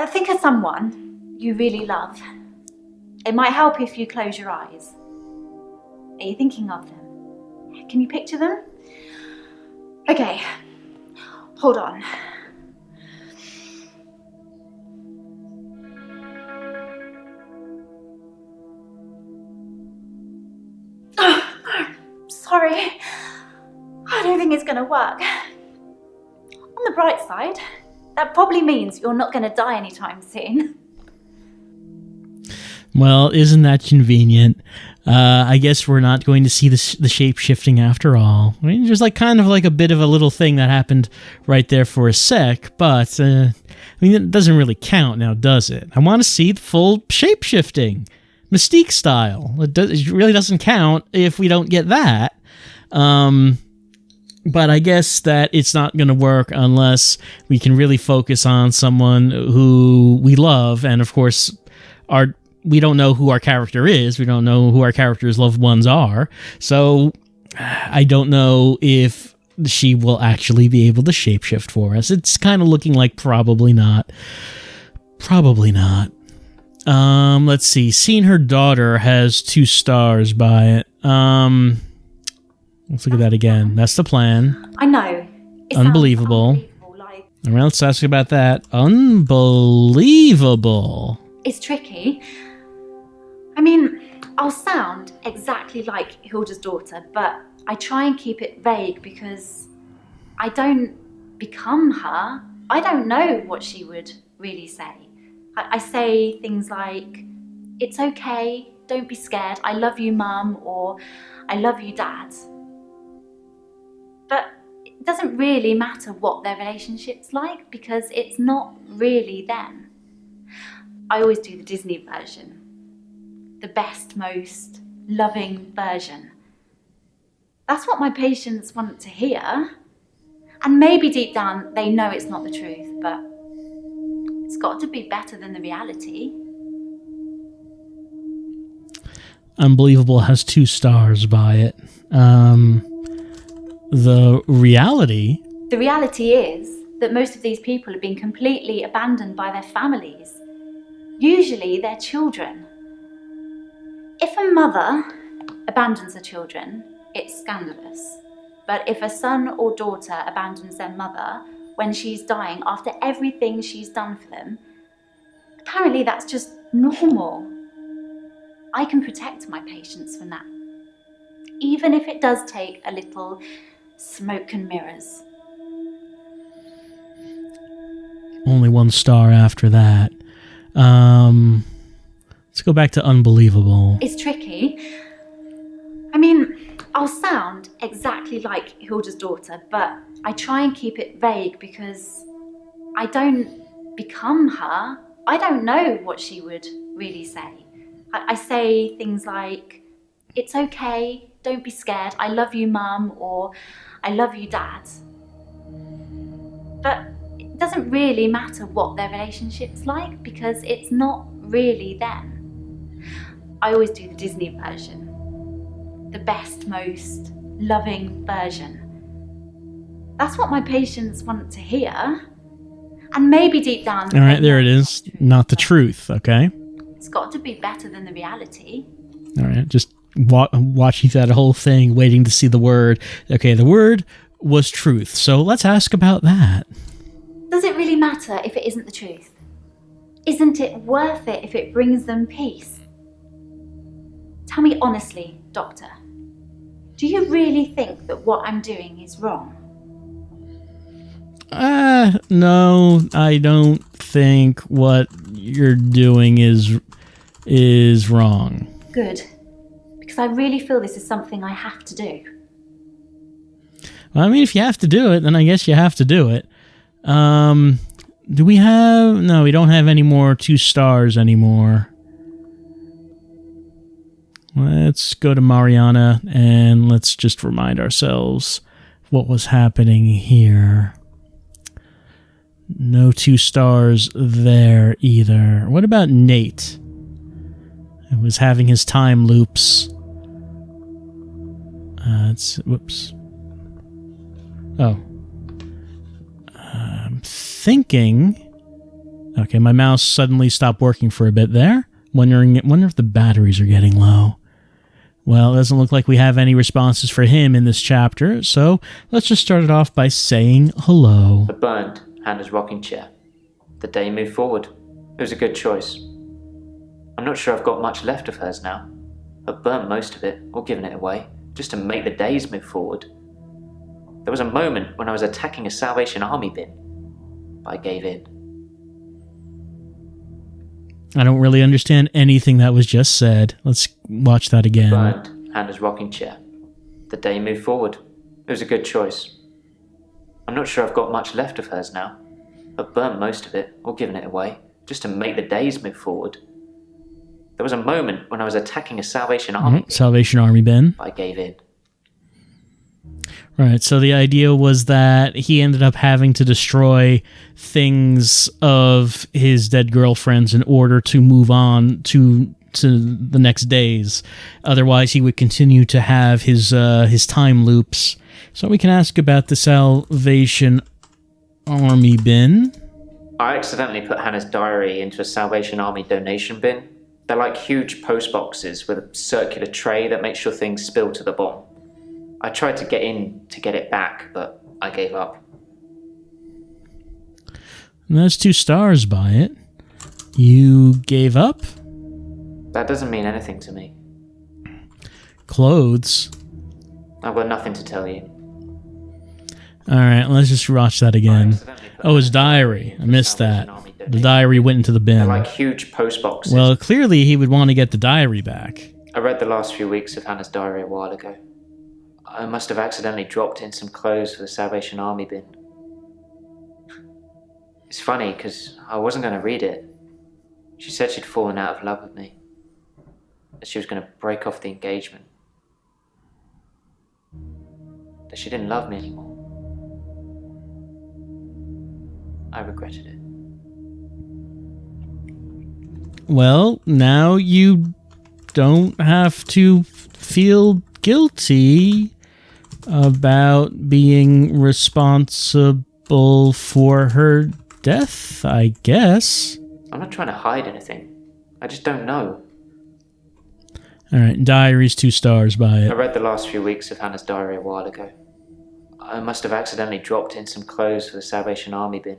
Think of someone you really love. It might help if you close your eyes. Are you thinking of them? Can you picture them? Okay, hold on. Sorry, I don't think it's going to work. On the bright side, that probably means you're not going to die anytime soon. Well, isn't that convenient? I guess we're not going to see the shape-shifting after all. I mean, there's kind of a bit of a little thing that happened right there for a sec, but, I mean, it doesn't really count now, does it? I want to see the full shape-shifting. Mystique style. It really doesn't count if we don't get that. But I guess that it's not going to work unless we can really focus on someone who we love, and of course, we don't know who our character is. We don't know who our character's loved ones are. So I don't know if she will actually be able to shapeshift for us. It's kind of looking like probably not. Probably not. Let's see. Seeing her daughter has 2 stars by it. Let's look at that again. That's the plan. I know. It Unbelievable. All right, let's ask about that. Unbelievable. It's tricky. I mean, I'll sound exactly like Hilda's daughter, but I try and keep it vague because I don't become her. I don't know what she would really say. I say things like, it's okay, don't be scared, I love you, Mum, or I love you, Dad. But it doesn't really matter what their relationship's like because it's not really them. I always do the Disney version. The best, most loving version. That's what my patients want to hear. And maybe deep down they know it's not the truth, but it's got to be better than the reality. Unbelievable has 2 stars by it. The reality... The reality is that most of these people have been completely abandoned by their families. Usually their children. If a mother abandons her children, it's scandalous. But if a son or daughter abandons their mother when she's dying after everything she's done for them, apparently that's just normal. I can protect my patients from that, even if it does take a little smoke and mirrors. Only 1 star after that. Let's go back to unbelievable. It's tricky. I mean, I'll sound exactly like Hilda's daughter, but I try and keep it vague because I don't become her. I don't know what she would really say. I say things like, it's okay, don't be scared, I love you, Mum, or I love you, Dad. But it doesn't really matter what their relationship's like because it's not really them. I always do the Disney version. The best, most loving version. That's what my patients want to hear. And maybe deep down... All right, there it is. Not the truth, okay? It's got to be better than the reality. All right, just watching that whole thing, waiting to see the word. Okay, the word was truth, so let's ask about that. Does it really matter if it isn't the truth? Isn't it worth it if it brings them peace? Tell me honestly, Doctor, do you really think that what I'm doing is wrong? No, I don't think what you're doing is wrong. Good, because I really feel this is something I have to do. Well, I mean, if you have to do it, then I guess you have to do it. Do we have... No, we don't have any more 2 stars anymore. Let's go to Mariana and let's just remind ourselves what was happening here. No 2 stars there either. What about Nate? He was having his time loops. Whoops. Oh. I'm thinking Okay, my mouse suddenly stopped working for a bit there. Wonder if the batteries are getting low. Well, it doesn't look like we have any responses for him in this chapter, so let's just start it off by saying hello. I burned Hannah's rocking chair. The day moved forward. It was a good choice. I'm not sure I've got much left of hers now. I've burnt most of it, or given it away, just to make the days move forward. There was a moment when I was attacking a Salvation Army bin, but I gave in. I don't really understand anything that was just said. Let's watch that again. Burned Hannah's rocking chair. The day moved forward. It was a good choice. I'm not sure I've got much left of hers now. I've burnt most of it, or given it away, just to make the days move forward. There was a moment when I was attacking a Salvation Army bin, Salvation Army bin. but I gave in. Right, so the idea was that he ended up having to destroy things of his dead girlfriends in order to move on to the next days. Otherwise, he would continue to have his time loops. So we can ask about the Salvation Army bin. I accidentally put Hannah's diary into a Salvation Army donation bin. They're like huge post boxes with a circular tray that makes sure things spill to the bottom. I tried to get in to get it back, but I gave up. And there's 2 stars by it. You gave up? That doesn't mean anything to me. Clothes. I've got nothing to tell you. Alright, let's just watch that again. Oh, his diary. I missed that. The diary went into the bin. They're like huge post boxes. Well, clearly he would want to get the diary back. I read the last few weeks of Hannah's diary a while ago. I must have accidentally dropped in some clothes for the Salvation Army bin. It's funny, because I wasn't going to read it. She said she'd fallen out of love with me. That she was going to break off the engagement. That she didn't love me anymore. I regretted it. Well, now you don't have to feel guilty about being responsible for her death, I guess. I'm not trying to hide anything. I just don't know. Alright, diary's 2 stars by it. I read the last few weeks of Hannah's diary a while ago. I must have accidentally dropped in some clothes for the Salvation Army bin.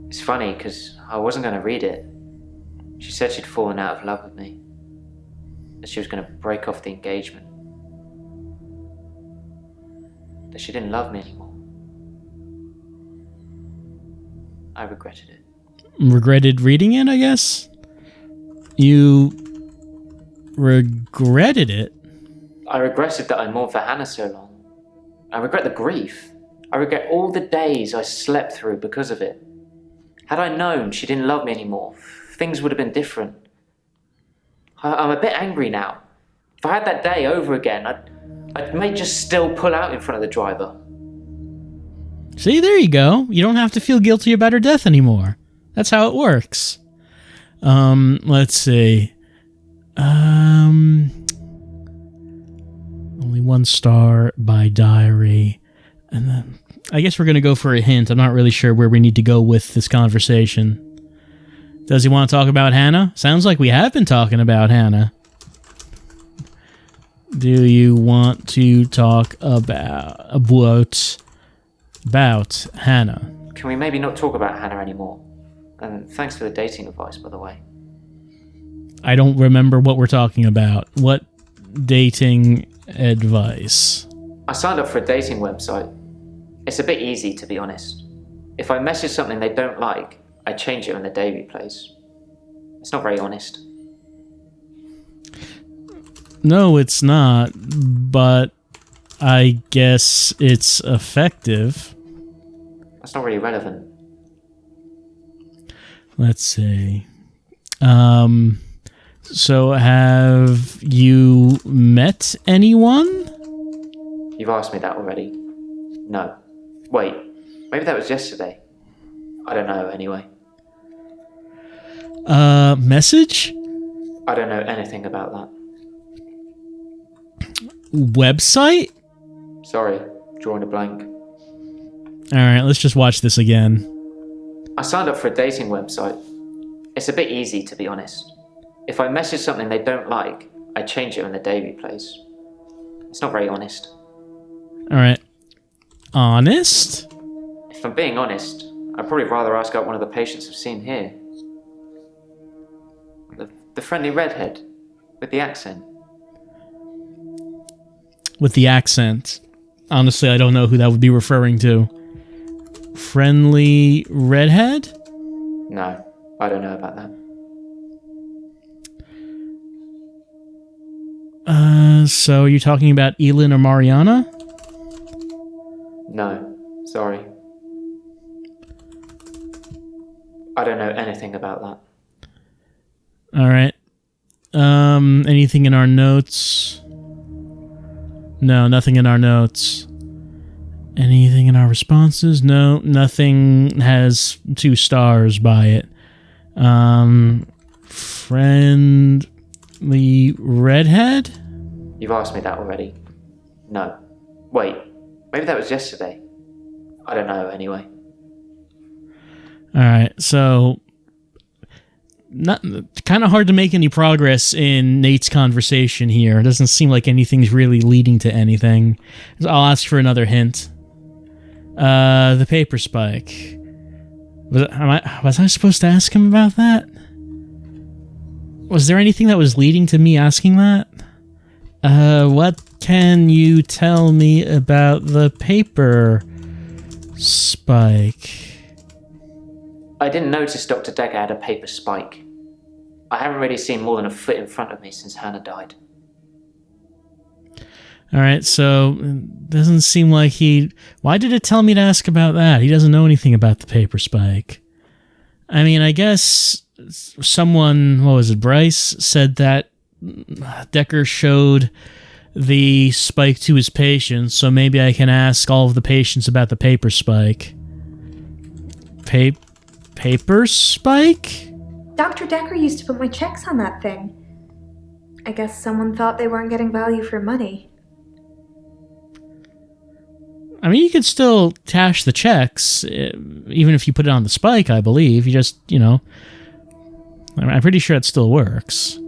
It's funny, because I wasn't going to read it. She said she'd fallen out of love with me. That she was going to break off the engagement. That she didn't love me anymore. I regretted it. Regretted reading it, I guess? You regretted it? I regretted that I mourned for Hannah so long. I regret the grief. I regret all the days I slept through because of it. Had I known she didn't love me anymore, things would have been different. I'm a bit angry now. If I had that day over again, I may just still pull out in front of the driver. See, there you go. You don't have to feel guilty about her death anymore. That's how it works. Let's see. Only 1 star by diary. And then I guess we're going to go for a hint. I'm not really sure where we need to go with this conversation. Does he want to talk about Hannah? Sounds like we have been talking about Hannah. Do you want to talk about Hannah? Can we maybe not talk about Hannah anymore? And thanks for the dating advice, by the way. I don't remember what we're talking about. What dating advice? I signed up for a dating website. It's a bit easy, to be honest. If I message something they don't like, I change it when the day replays. It's not very honest. No, it's not, but I guess it's effective. That's not really relevant. Let's see. So have you met anyone? You've asked me that already. No. Wait, maybe that was yesterday. I don't know, anyway. Message? I don't know anything about that. Website? Sorry, drawing a blank. Alright, let's just watch this again. I signed up for a dating website. It's a bit easy, to be honest. If I message something they don't like, I change it when the day replays. It's not very honest. Alright. Honest? If I'm being honest, I'd probably rather ask out one of the patients I've seen here. The friendly redhead, with the accent. With the accent. Honestly, I don't know who that would be referring to. Friendly redhead? No, I don't know about that. So are you talking about Elen or Mariana? No, sorry. I don't know anything about that. Alright. Anything in our notes? No, nothing in our notes. Anything in our responses? No, nothing has 2 stars by it. Friendly redhead? You've asked me that already. No. Wait, maybe that was yesterday. I don't know, anyway. Alright, so... kind of hard to make any progress in Nate's conversation here. It doesn't seem like anything's really leading to anything. I'll ask for another hint. The paper spike. Was I supposed to ask him about that? Was there anything that was leading to me asking that? What can you tell me about the paper spike? I didn't notice Dr. Dekker had a paper spike. I haven't really seen more than a foot in front of me since Hannah died. Alright, so doesn't seem like he... Why did it tell me to ask about that? He doesn't know anything about the paper spike. I mean, I guess someone, what was it, Bryce, said that Dekker showed the spike to his patients, so maybe I can ask all of the patients about the paper spike. Paper spike? Dr. Dekker used to put my checks on that thing. I guess someone thought they weren't getting value for money. I mean, you could still cash the checks, even if you put it on the spike, I believe. You just, I'm pretty sure it still works.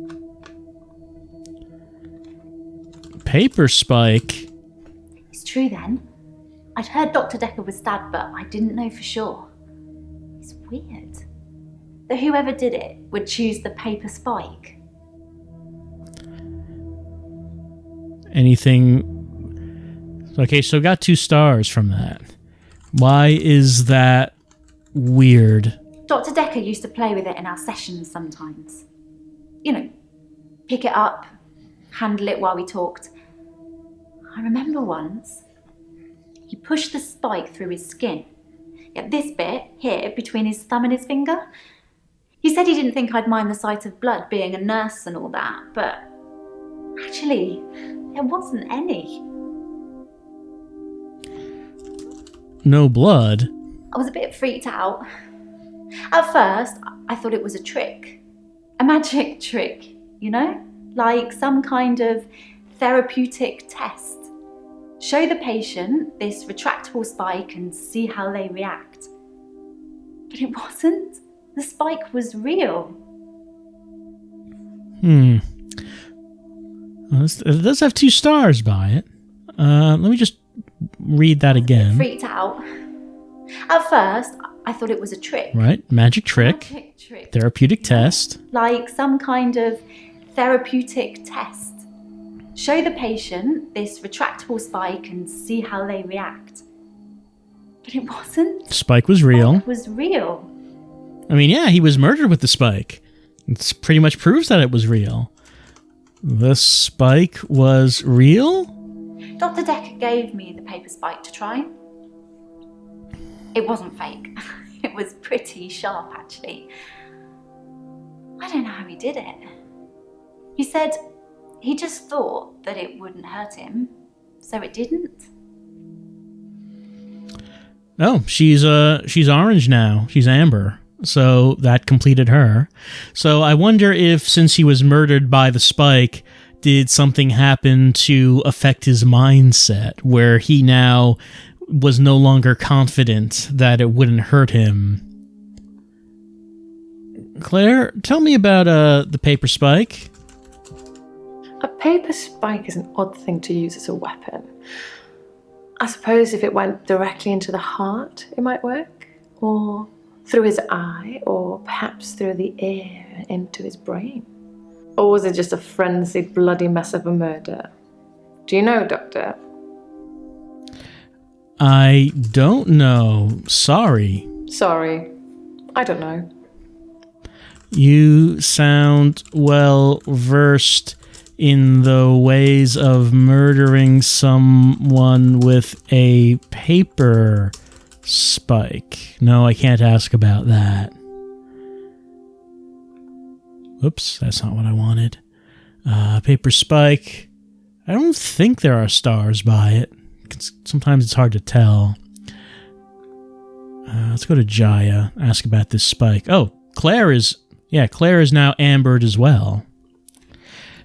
Paper spike? It's true then. I'd heard Dr. Dekker was stabbed, but I didn't know for sure. It's weird that whoever did it would choose the paper spike. Anything... Okay, so got 2 stars from that. Why is that weird? Dr. Dekker used to play with it in our sessions sometimes. Pick it up, handle it while we talked. I remember once, he pushed the spike through his skin. This bit here, between his thumb and his finger. He said he didn't think I'd mind the sight of blood, being a nurse and all that, but actually, there wasn't any. No blood? I was a bit freaked out. At first, I thought it was a trick. A magic trick, like some kind of therapeutic test. Show the patient this retractable spike and see how they react. But it wasn't. The spike was real. Well, it does have 2 stars by it. Let me just read that again. Freaked out. At first, I thought it was a trick. Right, magic trick. Therapeutic test. Like some kind of therapeutic test. Show the patient this retractable spike and see how they react. But it wasn't. Spike was real. It was real. I mean, yeah, he was murdered with the spike. It pretty much proves that it was real. The spike was real? Dr. Dekker gave me the paper spike to try. It wasn't fake. It was pretty sharp, actually. I don't know how he did it. He said he just thought that it wouldn't hurt him, so it didn't. Oh, she's orange now. She's amber. So that completed her. So I wonder if, since he was murdered by the spike, did something happen to affect his mindset, where he now was no longer confident that it wouldn't hurt him? Claire, tell me about the paper spike. A paper spike is an odd thing to use as a weapon. I suppose if it went directly into the heart, it might work. Or through his eye, or perhaps through the ear into his brain. Or was it just a frenzied, bloody mess of a murder? Do you know, Doctor? I don't know. Sorry. Sorry. I don't know. You sound well versed in the ways of murdering someone with a paper spike. No, I can't ask about that. Oops, that's not what I wanted. Paper spike. I don't think there are stars by it. Sometimes it's hard to tell. Let's go to Jaya. Ask about this spike. Oh, Claire is now ambered as well.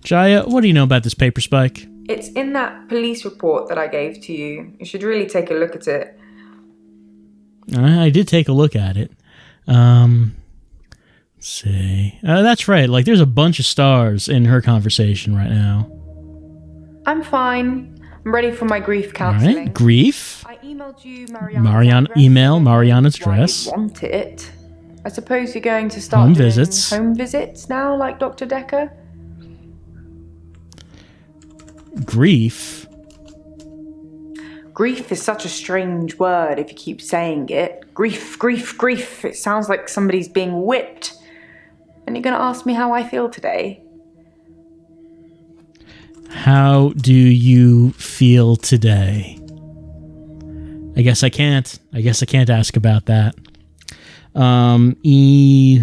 Jaya, what do you know about this paper spike? It's in that police report that I gave to you. You should really take a look at it. I did take a look at it. Let's see. That's right. Like, there's a bunch of stars in her conversation right now. I'm fine. I'm ready for my grief counseling. All right. Grief. I emailed you Mariana's Mariana's why address. you want it. I suppose you're going to start doing home visits now, like Dr. Dekker? Grief. Grief is such a strange word if you keep saying it. Grief, grief, grief. It sounds like somebody's being whipped. And you're going to ask me how I feel today? How do you feel today? I guess I can't ask about that. Emailed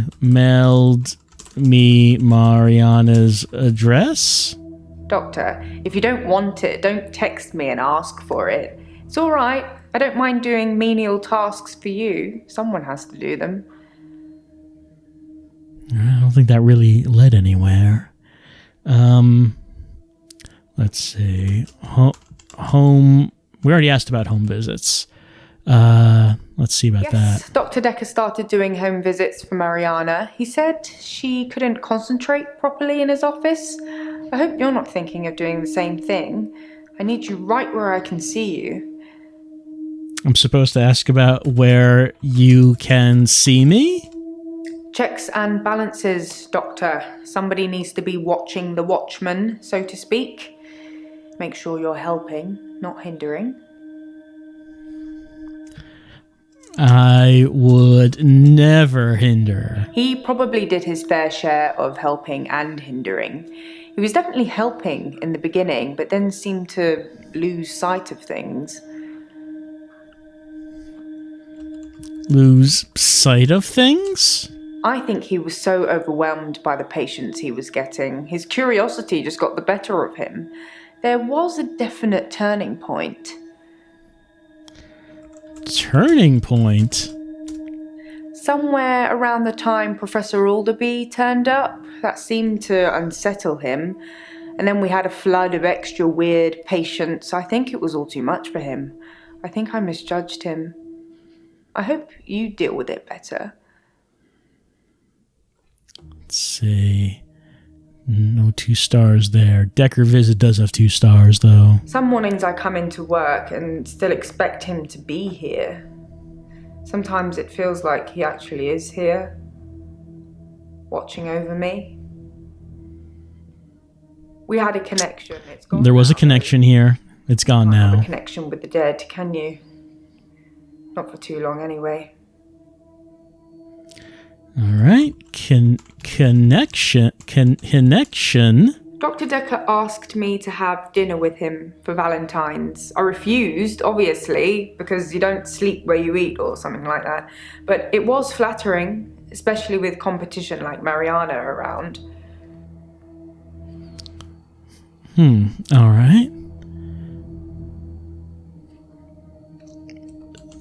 me Mariana's address. Doctor, if you don't want it, don't text me and ask for it. It's all right. I don't mind doing menial tasks for you. Someone has to do them. I don't think that really led anywhere. Let's see. Home. We already asked about home visits. Let's see about that. Dr. Dekker started doing home visits for Mariana. He said she couldn't concentrate properly in his office. I hope you're not thinking of doing the same thing. I need you right where I can see you. I'm supposed to ask about where you can see me? Checks and balances, Doctor. Somebody needs to be watching the watchman, so to speak. Make sure you're helping, not hindering. I would never hinder. He probably did his fair share of helping and hindering. He was definitely helping in the beginning, but then seemed to lose sight of things. Lose sight of things? I think he was so overwhelmed by the patients he was getting. His curiosity just got the better of him. There was a definite turning point. Turning point? Somewhere around the time Professor Alderby turned up, that seemed to unsettle him. And then we had a flood of extra weird patients. I think it was all too much for him. I think I misjudged him. I hope you deal with it better. Let's see. No 2 stars there. Dekker visit does have 2 stars, though. Some mornings I come into work and still expect him to be here. Sometimes it feels like he actually is here, watching over me. We had a connection. It's gone. There was a connection here. It's gone now. Have a connection with the dead, can you? Not for too long, anyway. All right. Connection. Dr. Dekker asked me to have dinner with him for Valentine's. I refused, obviously, because you don't sleep where you eat or something like that. But it was flattering, especially with competition like Mariana around. All right.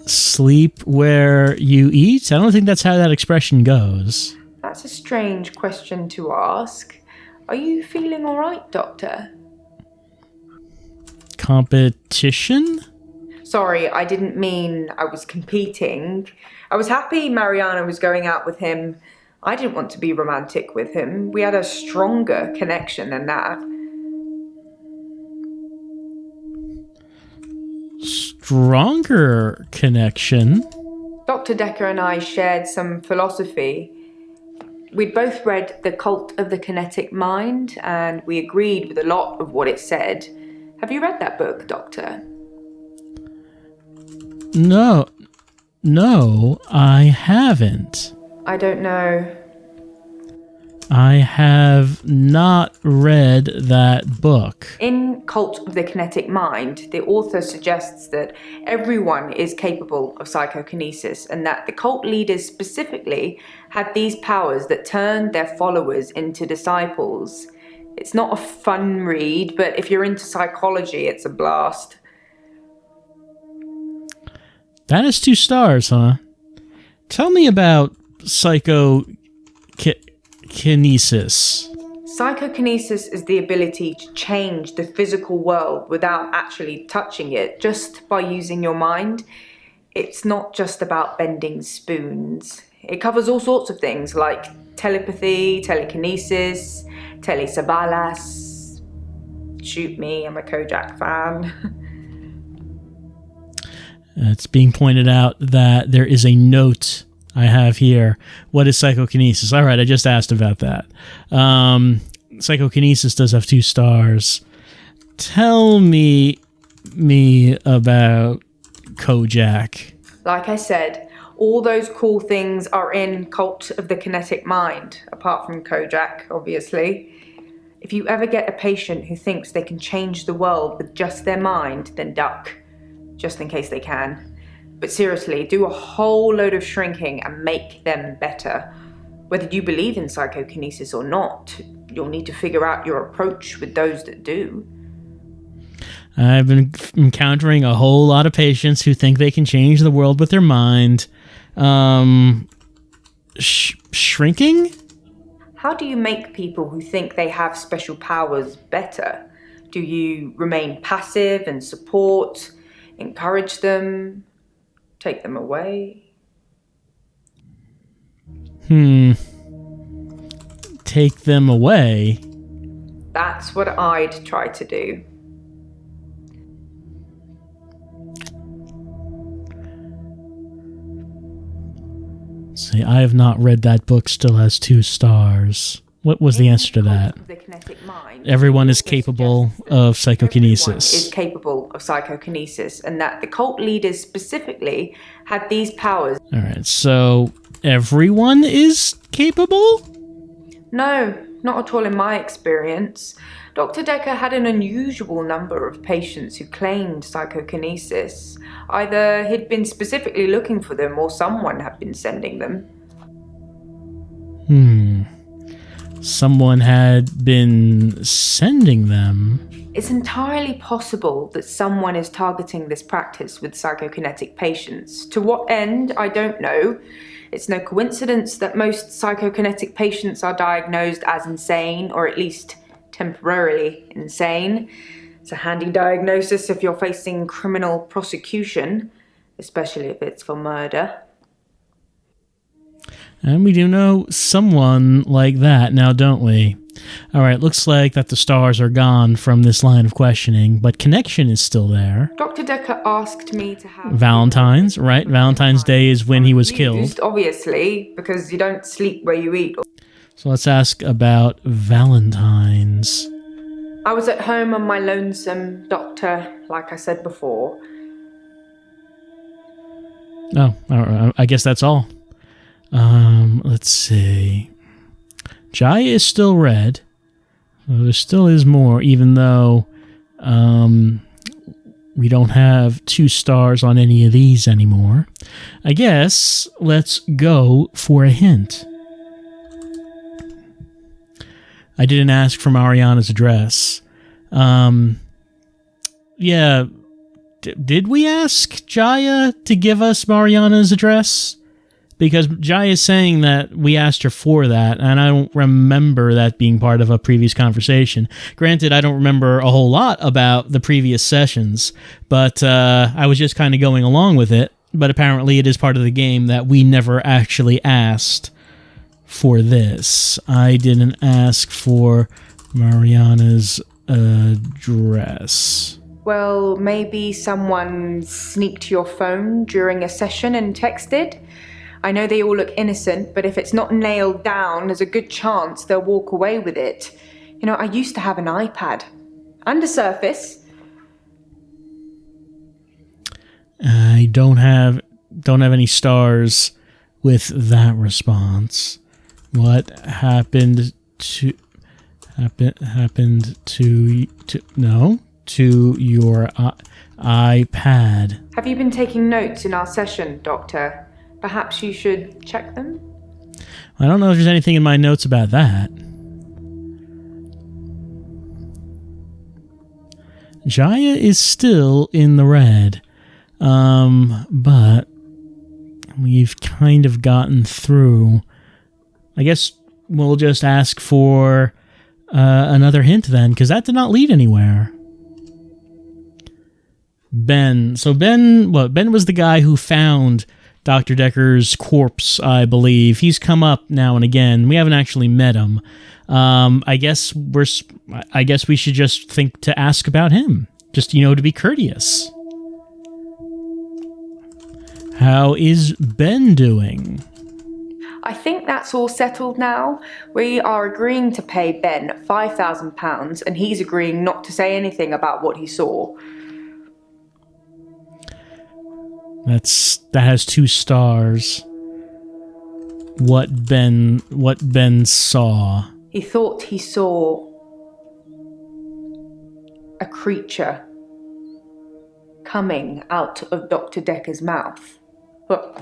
Sleep where you eat? I don't think that's how that expression goes. That's a strange question to ask. Are you feeling all right, Doctor? Competition? Sorry, I didn't mean I was competing. I was happy Mariana was going out with him. I didn't want to be romantic with him. We had a stronger connection than that. Stronger connection? Dr. Dekker and I shared some philosophy. We'd both read The Cult of the Kinetic Mind, and we agreed with a lot of what it said. Have you read that book, Doctor? No, I haven't. I don't know. I have not read that book. In Cult of the Kinetic Mind, the author suggests that everyone is capable of psychokinesis and that the cult leaders specifically had these powers that turned their followers into disciples. It's not a fun read, but if you're into psychology, it's a blast. That is 2 stars, huh? Tell me about psychokinesis. Psychokinesis is the ability to change the physical world without actually touching it, just by using your mind. It's not just about bending spoons. It covers all sorts of things like telepathy, telekinesis, telesabalas. Shoot me, I'm a Kojak fan. It's being pointed out that there is a note I have here. What is psychokinesis? All right, I just asked about that. Psychokinesis does have 2 stars. Tell me about Kojak. Like I said, all those cool things are in Cult of the Kinetic Mind, apart from Kojak, obviously. If you ever get a patient who thinks they can change the world with just their mind, then duck, just in case they can. But seriously, do a whole load of shrinking and make them better. Whether you believe in psychokinesis or not, you'll need to figure out your approach with those that do. I've been encountering a whole lot of patients who think they can change the world with their mind. Shrinking? How do you make people who think they have special powers better? Do you remain passive and support, encourage them, take them away? Take them away? That's what I'd try to do. See, I have not read that book, still has 2 stars. What was the answer to that? Everyone is capable of psychokinesis. Everyone is capable of psychokinesis, and that the cult leaders specifically had these powers. All right, so everyone is capable? No, not at all in my experience. Dr. Dekker had an unusual number of patients who claimed psychokinesis. Either he'd been specifically looking for them or someone had been sending them. Someone had been sending them. It's entirely possible that someone is targeting this practice with psychokinetic patients. To what end, I don't know. It's no coincidence that most psychokinetic patients are diagnosed as insane, or at least temporarily insane. It's a handy diagnosis if you're facing criminal prosecution, especially if it's for murder. And we do know someone like that now, don't we? All right, looks like that the stars are gone from this line of questioning, but connection is still there. Dr. Dekker asked me to have... Valentine's, right? Valentine's Day is when he was killed. Obviously, because you don't sleep where you eat. So let's ask about Valentine's. I was at home on my lonesome, Doctor, like I said before. Oh, I guess that's all. Let's see. Jaya is still red. There still is more, even though we don't have 2 stars on any of these anymore. I guess let's go for a hint. I didn't ask for Mariana's address. Yeah, did we ask Jaya to give us Mariana's address? Because Jaya is saying that we asked her for that, and I don't remember that being part of a previous conversation. Granted, I don't remember a whole lot about the previous sessions, but I was just kind of going along with it. But apparently it is part of the game that we never actually asked for this. I didn't ask for Mariana's address. Well, maybe someone sneaked your phone during a session and texted? I know they all look innocent, but if it's not nailed down, there's a good chance they'll walk away with it. You know, I used to have an iPad. Undersurface. I don't have any stars with that response. What happened to your iPad? Have you been taking notes in our session, Doctor? Perhaps you should check them? I don't know if there's anything in my notes about that. Jaya is still in the red. But we've kind of gotten through. I guess we'll just ask for another hint then, because that did not lead anywhere. Ben. So Ben was the guy who found Dr. Dekker's corpse, I believe. He's come up now and again. We haven't actually met him. I guess we should just think to ask about him. Just, to be courteous. How is Ben doing? I think that's all settled now. We are agreeing to pay Ben £5,000 and he's agreeing not to say anything about what he saw. That has 2 stars. What Ben saw. He thought he saw a creature coming out of Dr. Dekker's mouth. Well,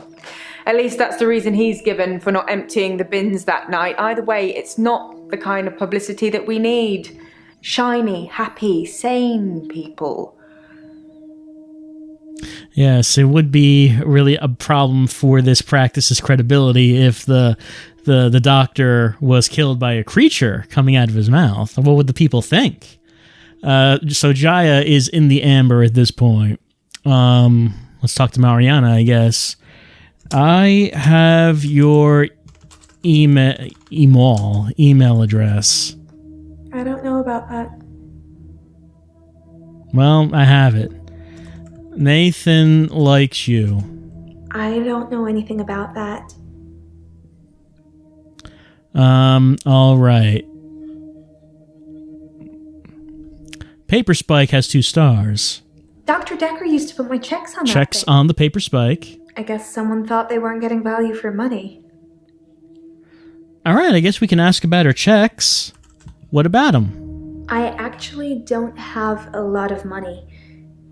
at least that's the reason he's given for not emptying the bins that night. Either way, it's not the kind of publicity that we need. Shiny, happy, sane people. Yes, it would be really a problem for this practice's credibility if the doctor was killed by a creature coming out of his mouth. What would the people think? So Jaya is in the amber at this point. Let's talk to Mariana, I guess. I have your email address. I don't know about that. Well, I have it. Nathan likes you. I don't know anything about that. All right. Paper Spike has 2 stars. Dr. Dekker used to put my checks on that Checks thing. on the Paper Spike. I guess someone thought they weren't getting value for money. All right, I guess we can ask about her checks. What about them? I actually don't have a lot of money.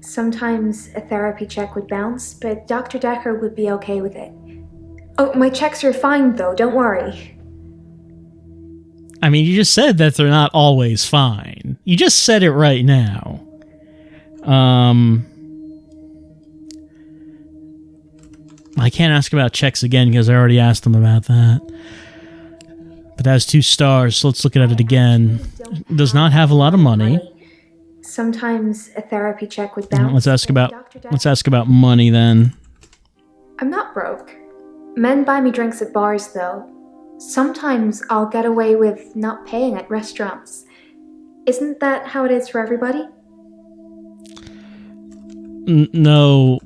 Sometimes a therapy check would bounce, but Dr. Dekker would be okay with it. Oh, my checks are fine though, don't worry. I mean, you just said that they're not always fine. You just said it right now. I can't ask about checks again because I already asked them about that. But that has 2 stars, so let's look at it again. Does not have a lot of money. Sometimes a therapy check would bounce. Let's ask about money then. I'm not broke. Men buy me drinks at bars though. Sometimes I'll get away with not paying at restaurants. Isn't that how it is for everybody? No,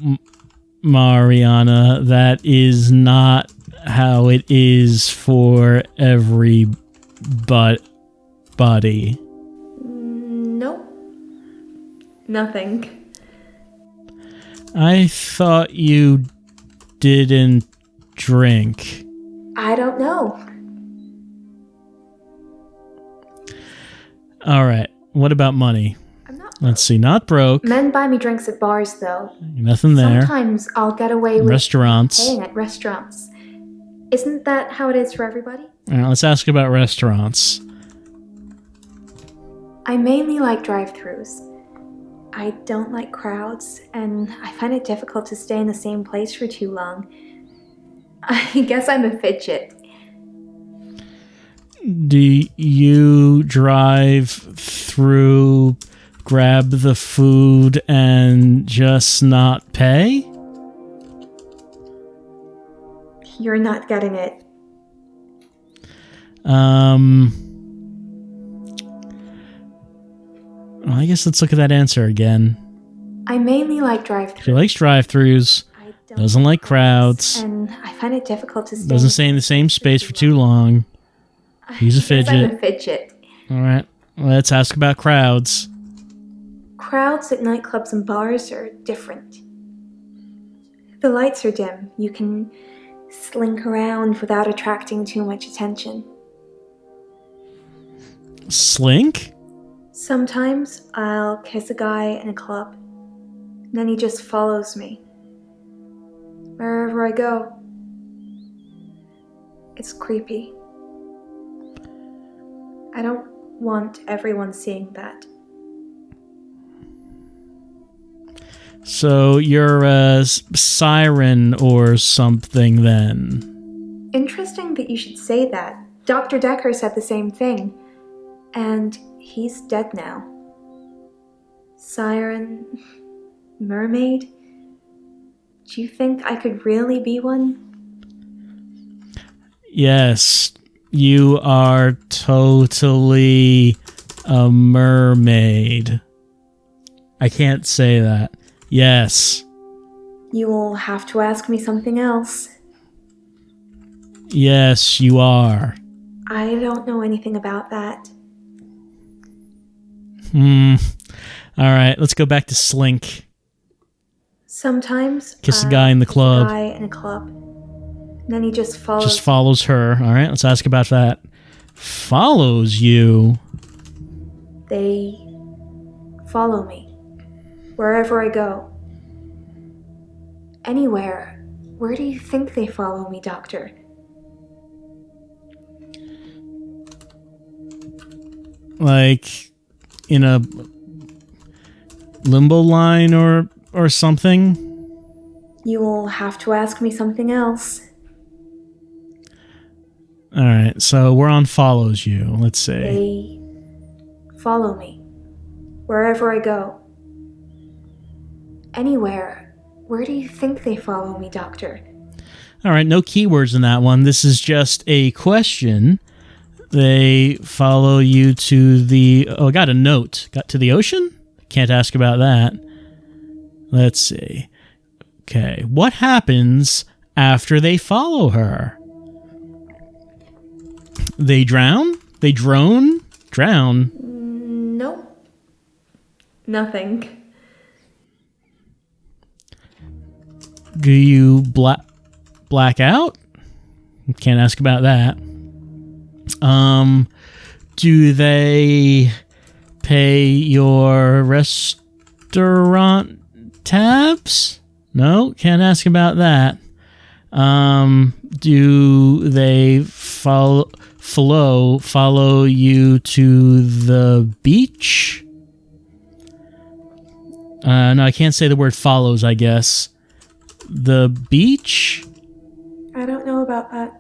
Mariana, that is not how it is for everybody. Nope. Nothing. I thought you didn't drink. I don't know. All right. What about money? I'm not broke. Let's see. Not broke. Men buy me drinks at bars though. Nothing there. Sometimes I'll get away with Restaurants. paying at restaurants. Isn't that how it is for everybody? All right, let's ask about restaurants. I mainly like drive-thrus. I don't like crowds, and I find it difficult to stay in the same place for too long. I guess I'm a fidget. Do you drive through, grab the food, and just not pay? You're not getting it. Well, I guess let's look at that answer again. I mainly like drive-throughs. She likes drive-thrus. I don't Doesn't like crowds. And I find it difficult to stay. Doesn't stay in the same space for too long. He's a Yes, I'm fidget. a fidget. All right. Let's ask about crowds. Crowds at nightclubs and bars are different. The lights are dim. You can slink around without attracting too much attention. Slink? Sometimes I'll kiss a guy in a club. Then he just follows me. Wherever I go. It's creepy. I don't want everyone seeing that. So you're a siren or something then? Interesting that you should say that. Dr. Dekker said the same thing. And he's dead now. Siren... mermaid? Do you think I could really be one? Yes, you are totally a mermaid. I can't say that. Yes. You will have to ask me something else. Yes, you are. I don't know anything about that. All right, let's go back to Slink. Sometimes Kiss a guy in the club. Kiss a guy in a club. And then he just follows. Just follows her. All right, let's ask about that. Follows you? They follow me wherever I go. Anywhere. Where do you think they follow me, Doctor? Like in a limbo line or something? You will have to ask me something else. All right, so we're on follows you. Let's see. They follow me wherever I go. Anywhere. Where do you think they follow me, Doctor? All right, no keywords in that one. This is just a question. They follow you to the... Oh, I got a note. Got to the ocean? Can't ask about that. Let's see. Okay, what happens after they follow her? They drown? They drone? Drown? Nope. Nothing. Do you black out? Can't ask about that. Do they pay your restaurant tabs? No, can't ask about that. Do they follow you to the beach? No, I can't say the word follows, I guess. The beach? I don't know about that.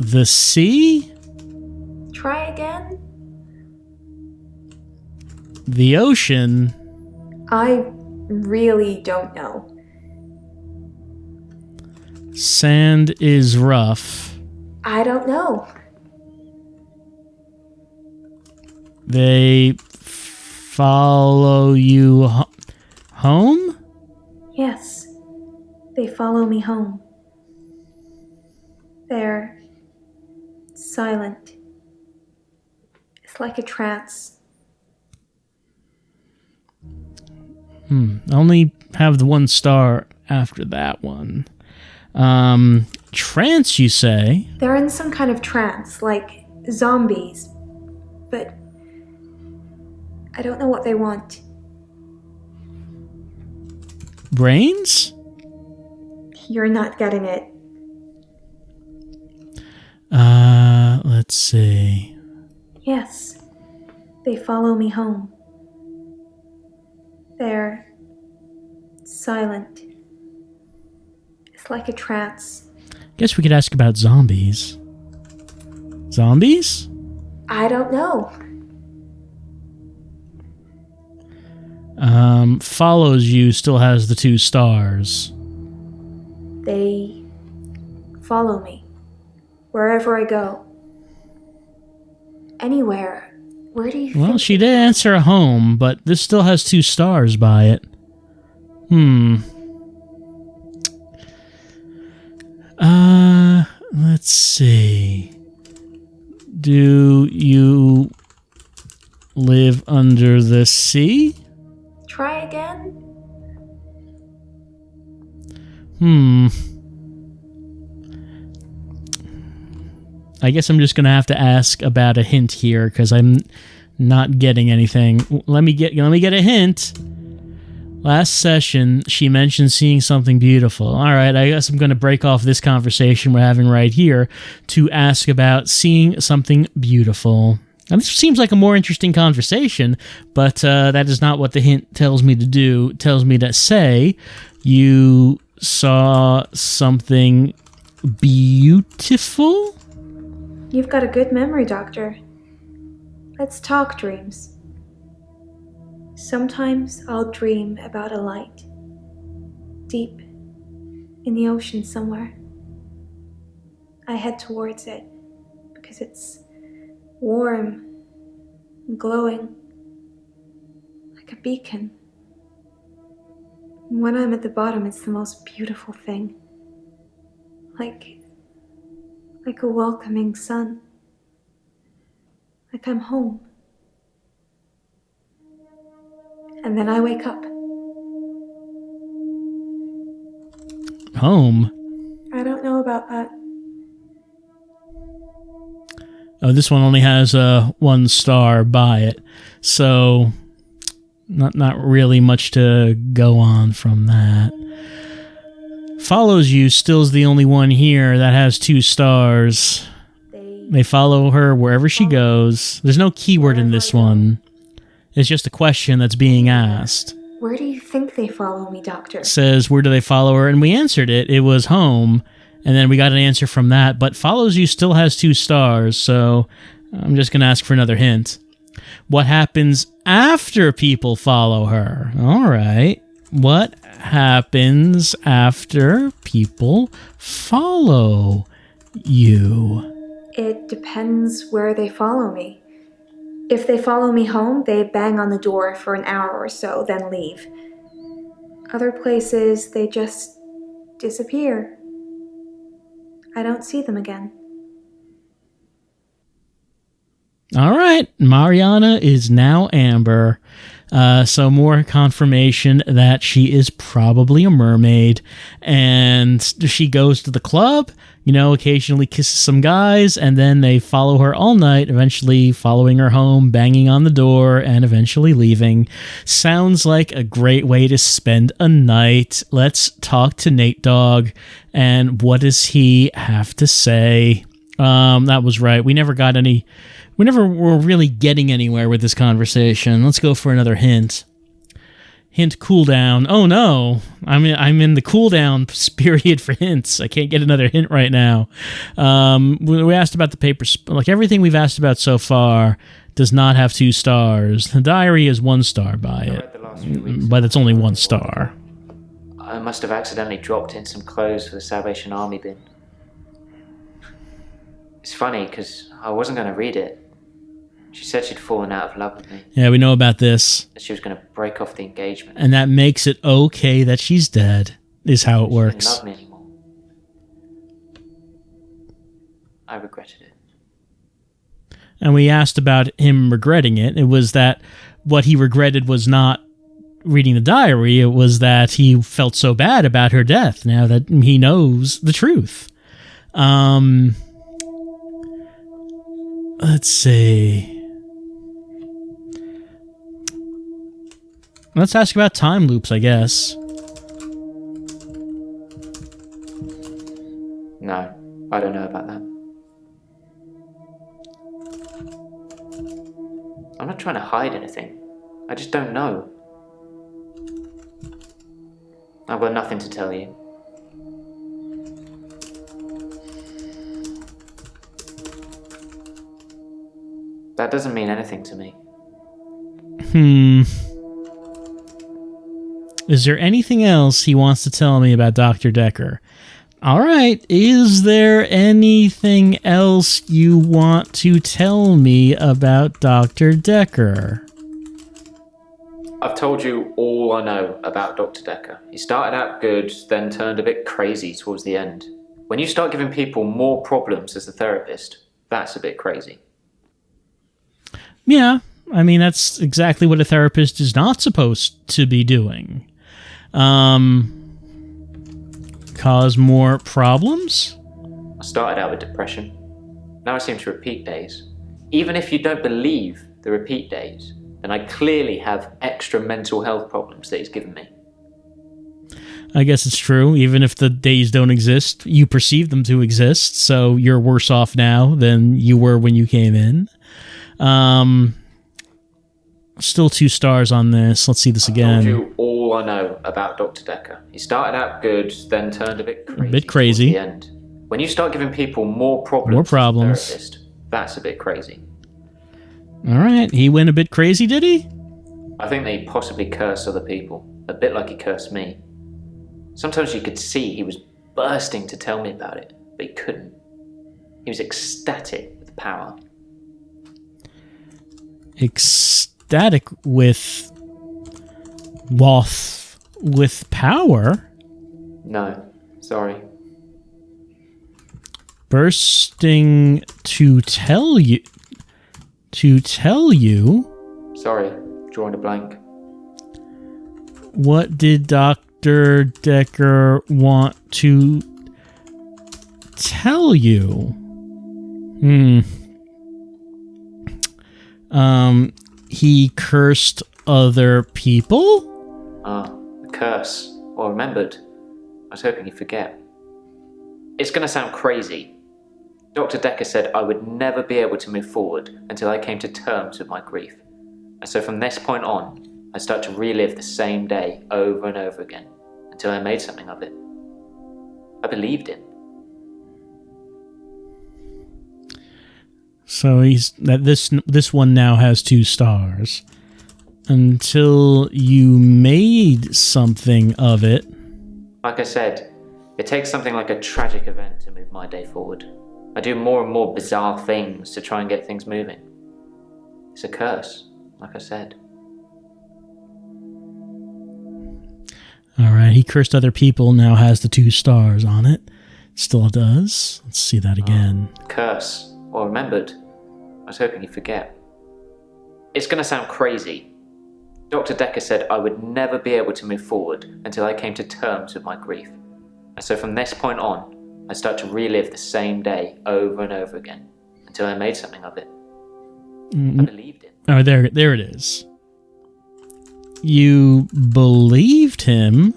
The sea? Try again? The ocean? I really don't know. Sand is rough. I don't know. They follow you home? Yes. They follow me home. They're silent. It's like a trance. I only have the 1 star after that one. Trance, you say? They're in some kind of trance, like zombies. But I don't know what they want. Brains? You're not getting it. Let's see. Yes. They follow me home. They're silent. It's like a trance. Guess we could ask about zombies. Zombies? I don't know. Follows you still has the 2 stars. They follow me wherever I go. Anywhere. Where do you think... Well, she did answer a home, but this still has 2 stars by it. Let's see. Do you live under the sea? Try again? I guess I'm just gonna have to ask about a hint here because I'm not getting anything. Let me get a hint. Last session, she mentioned seeing something beautiful. All right, I guess I'm going to break off this conversation we're having right here to ask about seeing something beautiful. Now, this seems like a more interesting conversation, but that is not what the hint tells me to do. It tells me to say you saw something beautiful? You've got a good memory, Doctor. Let's talk dreams. Sometimes I'll dream about a light, deep in the ocean somewhere. I head towards it because it's warm and glowing, like a beacon. And when I'm at the bottom, it's the most beautiful thing, like a welcoming sun, like I'm home. And then I wake up. Home? I don't know about that. Oh, this one only has 1 star by it, so not really much to go on from that. Follows you still is the only one here that has 2 stars. They follow her wherever she goes. There's no keyword in this one. It's just a question that's being asked. Where do you think they follow me, Doctor? It says, where do they follow her? And we answered it. It was home. And then we got an answer from that. But follows you still has 2 stars, so I'm just going to ask for another hint. What happens after people follow her? All right. What happens after people follow you? It depends where they follow me. If they follow me home, they bang on the door for an hour or so, then leave. Other places, they just disappear. I don't see them again. All right, Mariana is now Amber. So more confirmation that she is probably a mermaid. And she goes to the club, occasionally kisses some guys, and then they follow her all night, eventually following her home, banging on the door, and eventually leaving. Sounds like a great way to spend a night. Let's talk to Nate Dogg, and what does he have to say? That was right. We never were really getting anywhere with this conversation. Let's go for another hint. Hint cooldown. Oh no, I'm in the cooldown period for hints. I can't get another hint right now. We asked about the paper. Like everything we've asked about so far does not have 2 stars. The diary is 1 star by it, but it's only 1 star. I must have accidentally dropped in some clothes for the Salvation Army bin. It's funny because I wasn't going to read it. She said she'd fallen out of love with me. Yeah, we know about this. That she was going to break off the engagement. And that makes it okay that she's dead, is how it works. She didn't love me anymore. I regretted it. And we asked about him regretting it. It was that what he regretted was not reading the diary. It was that he felt so bad about her death now that he knows the truth. Let's see. Let's ask about time loops, I guess. No, I don't know about that. I'm not trying to hide anything. I just don't know. I've got nothing to tell you. That doesn't mean anything to me. Is there anything else he wants to tell me about Dr. Dekker? All right. Is there anything else you want to tell me about Dr. Dekker? I've told you all I know about Dr. Dekker. He started out good, then turned a bit crazy towards the end. When you start giving people more problems as a therapist, that's a bit crazy. Yeah, I mean, that's exactly what a therapist is not supposed to be doing. Cause more problems? I started out with depression. Now I seem to repeat days. Even if you don't believe the repeat days, then I clearly have extra mental health problems that he's given me. I guess it's true. Even if the days don't exist, you perceive them to exist, so you're worse off now than you were when you came in. Still 2 stars on this. Let's see this again. I told you all I know about Dr. Dekker. He started out good, then turned a bit crazy. Towards the end. When you start giving people more problems. As a therapist, that's a bit crazy. All right, he went a bit crazy, did he? I think that he possibly cursed other people, a bit like he cursed me. Sometimes you could see he was bursting to tell me about it, but he couldn't. He was ecstatic with power. Ecstatic with power? No, sorry. Bursting to tell you. Sorry, drawing a blank. What did Dr. Dekker want to tell you? He cursed other people? The curse. Well remembered. I was hoping you'd forget. It's gonna sound crazy. Dr. Dekker said I would never be able to move forward until I came to terms with my grief. And so from this point on, I start to relive the same day over and over again until I made something of it. I believed him. So this one now has 2 stars. Until you made something of it. Like I said, it takes something like a tragic event to move my day forward. I do more and more bizarre things to try and get things moving. It's a curse, like I said. Alright, he cursed other people, now has the 2 stars on it. Still does. Let's see that again. Curse. Well remembered. I was hoping you'd forget. It's gonna sound crazy. Dr. Dekker said I would never be able to move forward until I came to terms with my grief. And so from this point on, I start to relive the same day over and over again until I made something of it. I believed it. Oh, there it is. You believed him?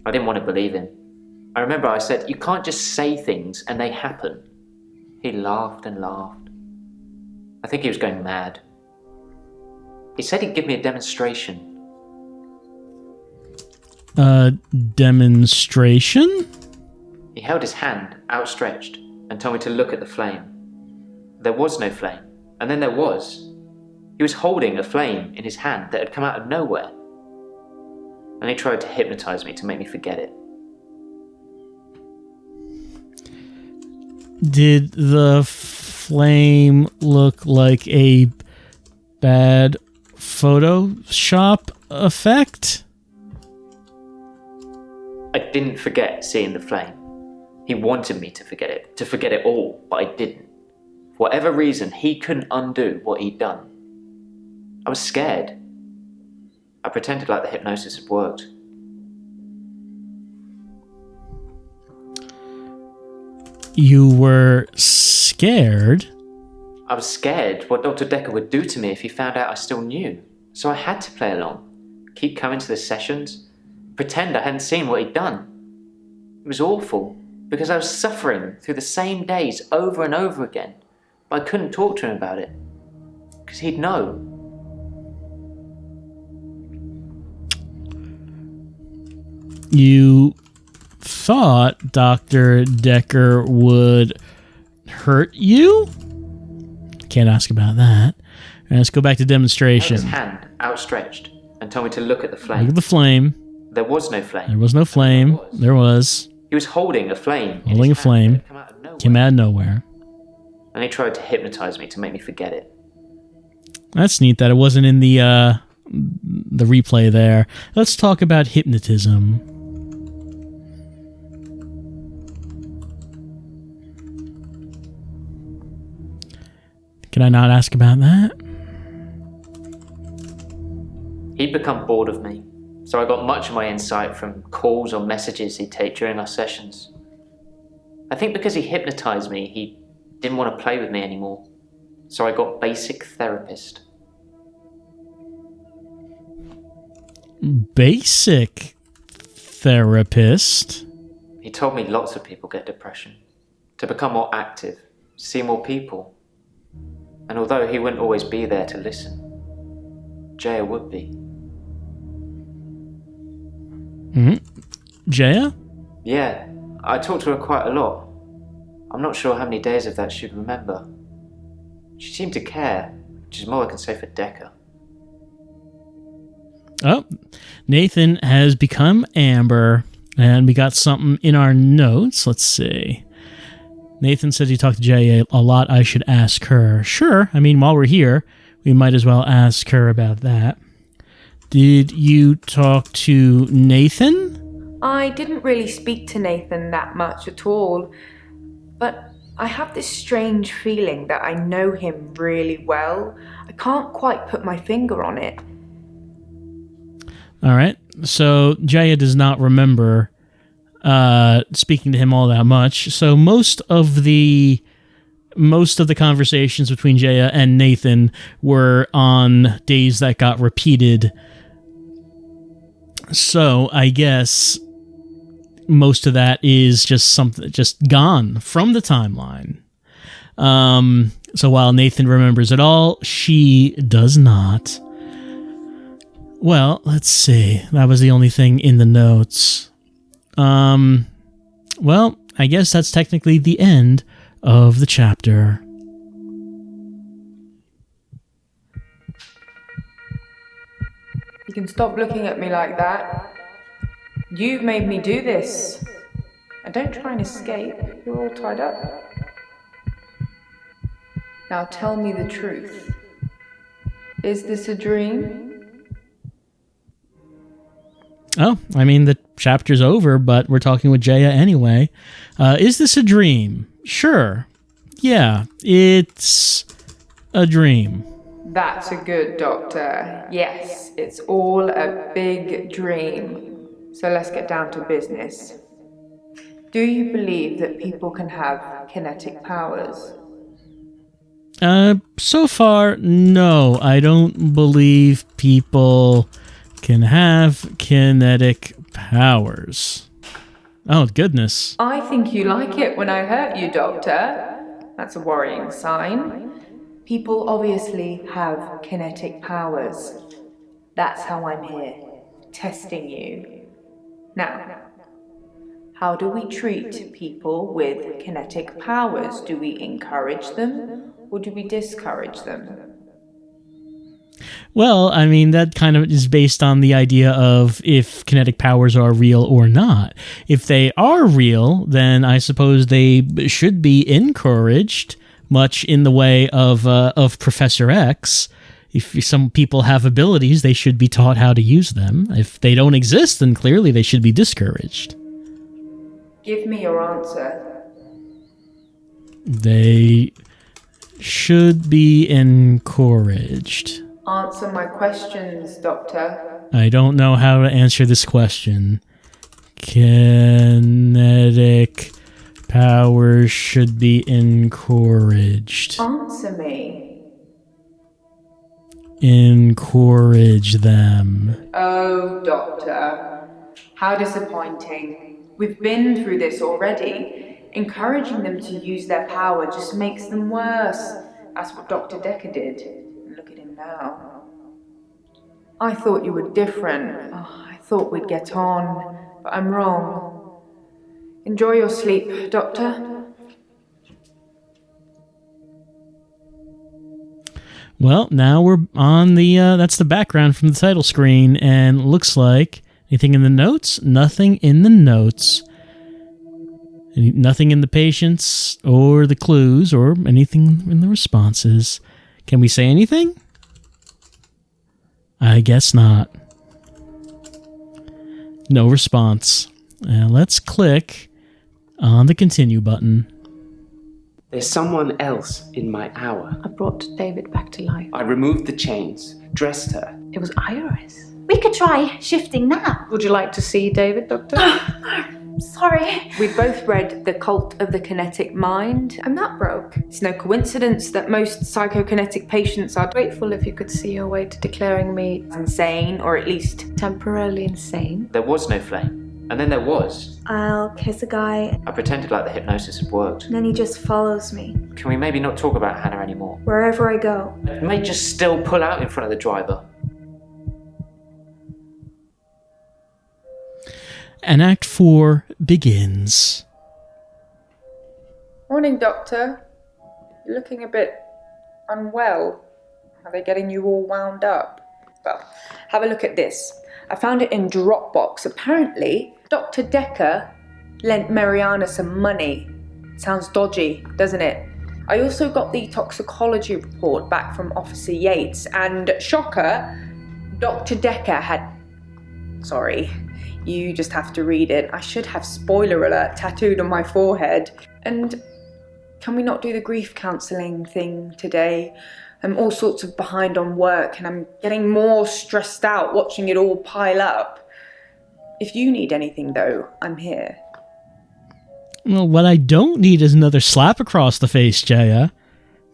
I didn't want to believe him. I remember I said, you can't just say things and they happen. He laughed and laughed. I think he was going mad. He said he'd give me a demonstration. A demonstration? He held his hand outstretched and told me to look at the flame. There was no flame, and then there was. He was holding a flame in his hand that had come out of nowhere. And he tried to hypnotize me to make me forget it. Did the flame look like a bad Photoshop effect? I didn't forget seeing the flame. He wanted me to forget it all, but I didn't. For whatever reason, he couldn't undo what he'd done. I was scared. I pretended like the hypnosis had worked. You were scared? I was scared what Dr. Dekker would do to me if he found out I still knew. So I had to play along, keep coming to the sessions, pretend I hadn't seen what he'd done. It was awful, because I was suffering through the same days over and over again, but I couldn't talk to him about it, because he'd know. You thought Dr. Dekker would hurt you? Can't ask about that. Right, let's go back to demonstration. His hand outstretched and told me to look at the flame. Look at the flame. There was no flame. There was no flame. There was. He was holding a flame. Holding a flame. Came out of nowhere. And he tried to hypnotize me to make me forget it. That's neat that it wasn't in the replay there. Let's talk about hypnotism. Can I not ask about that? He'd become bored of me, so I got much of my insight from calls or messages he'd take during our sessions. I think because he hypnotized me, he didn't want to play with me anymore, so I got basic therapist. Basic therapist? He told me lots of people get depression, to become more active, see more people. And although he wouldn't always be there to listen, Jaya would be. Jaya? Yeah, I talked to her quite a lot. I'm not sure how many days of that she'd remember. She seemed to care, which is more I can say for Dekker. Oh, Nathan has become Amber, and we got something in our notes. Let's see. Nathan says he talked to Jaya a lot. I should ask her. Sure, I mean, while we're here, we might as well ask her about that. Did you talk to Nathan? I didn't really speak to Nathan that much at all, but I have this strange feeling that I know him really well. I can't quite put my finger on it. All right, so Jaya does not remember speaking to him all that much. So most of the conversations between Jaya and Nathan were on days that got repeated. So I guess most of that is just gone from the timeline. So while Nathan remembers it all, she does not. Well, let's see. That was the only thing in the notes. Well, I guess that's technically the end of the chapter. You can stop looking at me like that. You've made me do this. And don't try and escape. You're all tied up. Now tell me the truth. Is this a dream? Oh, I mean, the chapter's over, but we're talking with Jaya anyway. Is this a dream? Sure. Yeah, it's a dream. That's a good doctor. Yes, it's all a big dream. So let's get down to business. Do you believe that people can have kinetic powers? So far, no. I don't believe people can have kinetic powers. Oh, goodness. I think you like it when I hurt you, Doctor. That's a worrying sign. People obviously have kinetic powers. That's how I'm here, testing you. Now, how do we treat people with kinetic powers? Do we encourage them, or do we discourage them? Well, I mean, that kind of is based on the idea of if kinetic powers are real or not. If they are real, then I suppose they should be encouraged, much in the way of Professor X. If some people have abilities, they should be taught how to use them. If they don't exist, then clearly they should be discouraged. Give me your answer. They should be encouraged. Answer my questions, Doctor. I don't know how to answer this question. Kinetic powers should be encouraged. Answer me. Encourage them. Oh, Doctor. How disappointing. We've been through this already. Encouraging them to use their power just makes them worse. That's what Dr. Dekker did. Look at him now. I thought you were different. I thought we'd get on, but I'm wrong. Enjoy your sleep, Doctor. Well, now we're on the, that's the background from the title screen, and looks like, anything in the notes? Nothing in the notes. Nothing in the patients or the clues or anything in the responses. Can we say anything? I guess not. No response. Let's click on the continue button. There's someone else in my hour. I brought David back to life. I removed the chains, dressed her. It was Iris. We could try shifting now. Would you like to see David, Doctor? Sorry. We both read The Cult of the Kinetic Mind. I'm not broke. It's no coincidence that most psychokinetic patients are Grateful if you could see your way to declaring me insane, or at least temporarily insane. There was no flame. And then there was. I'll kiss a guy, I pretended like the hypnosis had worked. and then he just follows me Can we maybe not talk about Hannah anymore? wherever I go. I may just still pull out in front of the driver. And Act 4 begins. Morning, Doctor. You're looking a bit unwell. Are they getting you all wound up? Well, have a look at this. I found it in Dropbox. Apparently, Dr. Dekker lent Mariana some money. Sounds dodgy, doesn't it? I also got the toxicology report back from Officer Yates, and shocker, Dr. Dekker had... Sorry, you just have to read it. I should have spoiler alert tattooed on my forehead. And can we not do the grief counselling thing today? I'm all sorts of behind on work, and I'm getting more stressed out watching it all pile up. If you need anything, though, I'm here. Well, what I don't need is another slap across the face, Jaya.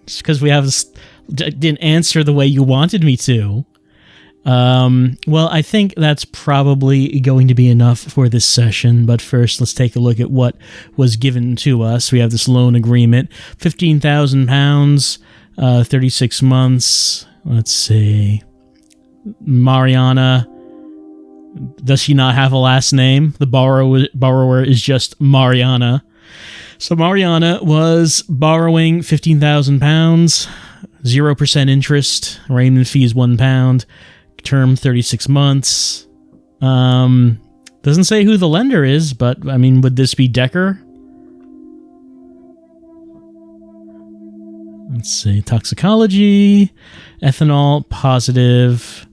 Just because didn't answer the way you wanted me to. Well, I think that's probably going to be enough for this session, but first let's take a look at what was given to us. We have this loan agreement, £15,000, 36 months. Let's see. Mariana, does she not have a last name? The borrower is just Mariana. So Mariana was borrowing £15,000, 0% interest, arraignment fee is £1, term 36 months. Doesn't say who the lender is, but I mean, would this be Dekker? Let's see, toxicology, ethanol, positive,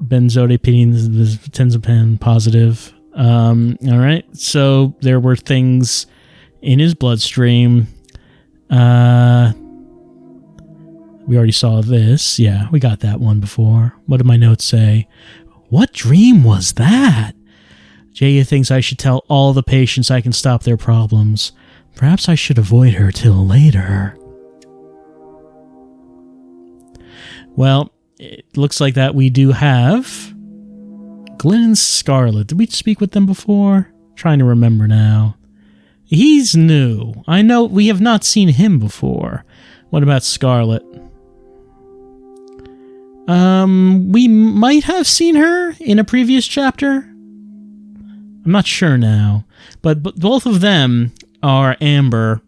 benzodiazepine, positive. All right, so there were things in his bloodstream. We already saw this. Yeah, we got that one before. What did my notes say? What dream was that? Jaya thinks I should tell all the patients I can stop their problems. Perhaps I should avoid her till later. Well, it looks like that we do have Glenn and Scarlet. Did we speak with them before? Trying to remember now. He's new. I know we have not seen him before. What about Scarlet? We might have seen her in a previous chapter. I'm not sure now. But both of them are Amber.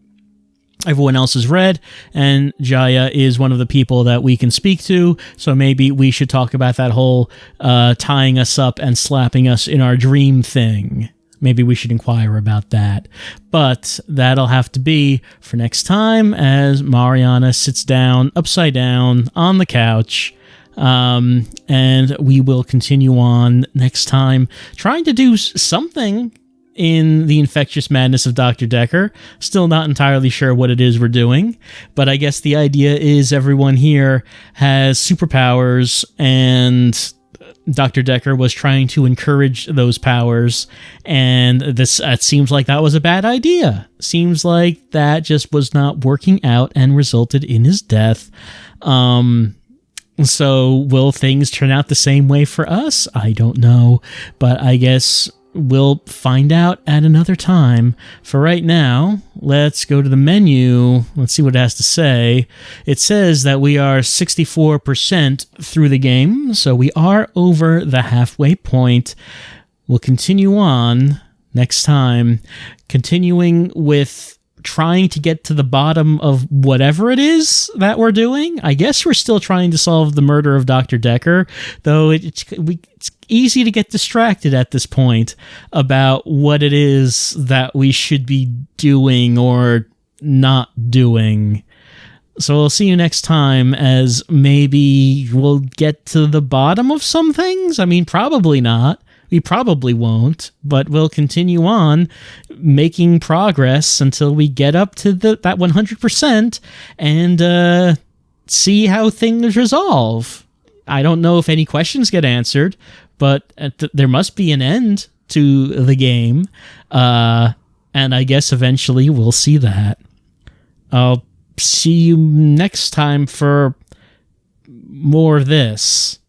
Everyone else is red, and Jaya is one of the people that we can speak to, so maybe we should talk about that whole tying us up and slapping us in our dream thing. Maybe we should inquire about that. But that'll have to be for next time as Mariana sits down, upside down, on the couch. And we will continue on next time, trying to do something in the infectious madness of Dr. Dekker. Still not entirely sure what it is we're doing, but I guess the idea is everyone here has superpowers, and Dr. Dekker was trying to encourage those powers, and it seems like that was a bad idea. Seems like that just was not working out and resulted in his death. So will things turn out the same way for us? I don't know, but I guess we'll find out at another time. For right now, let's go to the menu. Let's see what it has to say. It says that we are 64% through the game, so we are over the halfway point. We'll continue on next time, continuing with trying to get to the bottom of whatever it is that we're doing. I guess we're still trying to solve the murder of Dr. Dekker, though it's easy to get distracted at this point about what it is that we should be doing or not doing. So we'll see you next time, as maybe we'll get to the bottom of some things. I mean, probably not. We probably won't, but we'll continue on making progress until we get up to that 100% and see how things resolve. I don't know if any questions get answered, but there must be an end to the game, and I guess eventually we'll see that. I'll see you next time for more of this.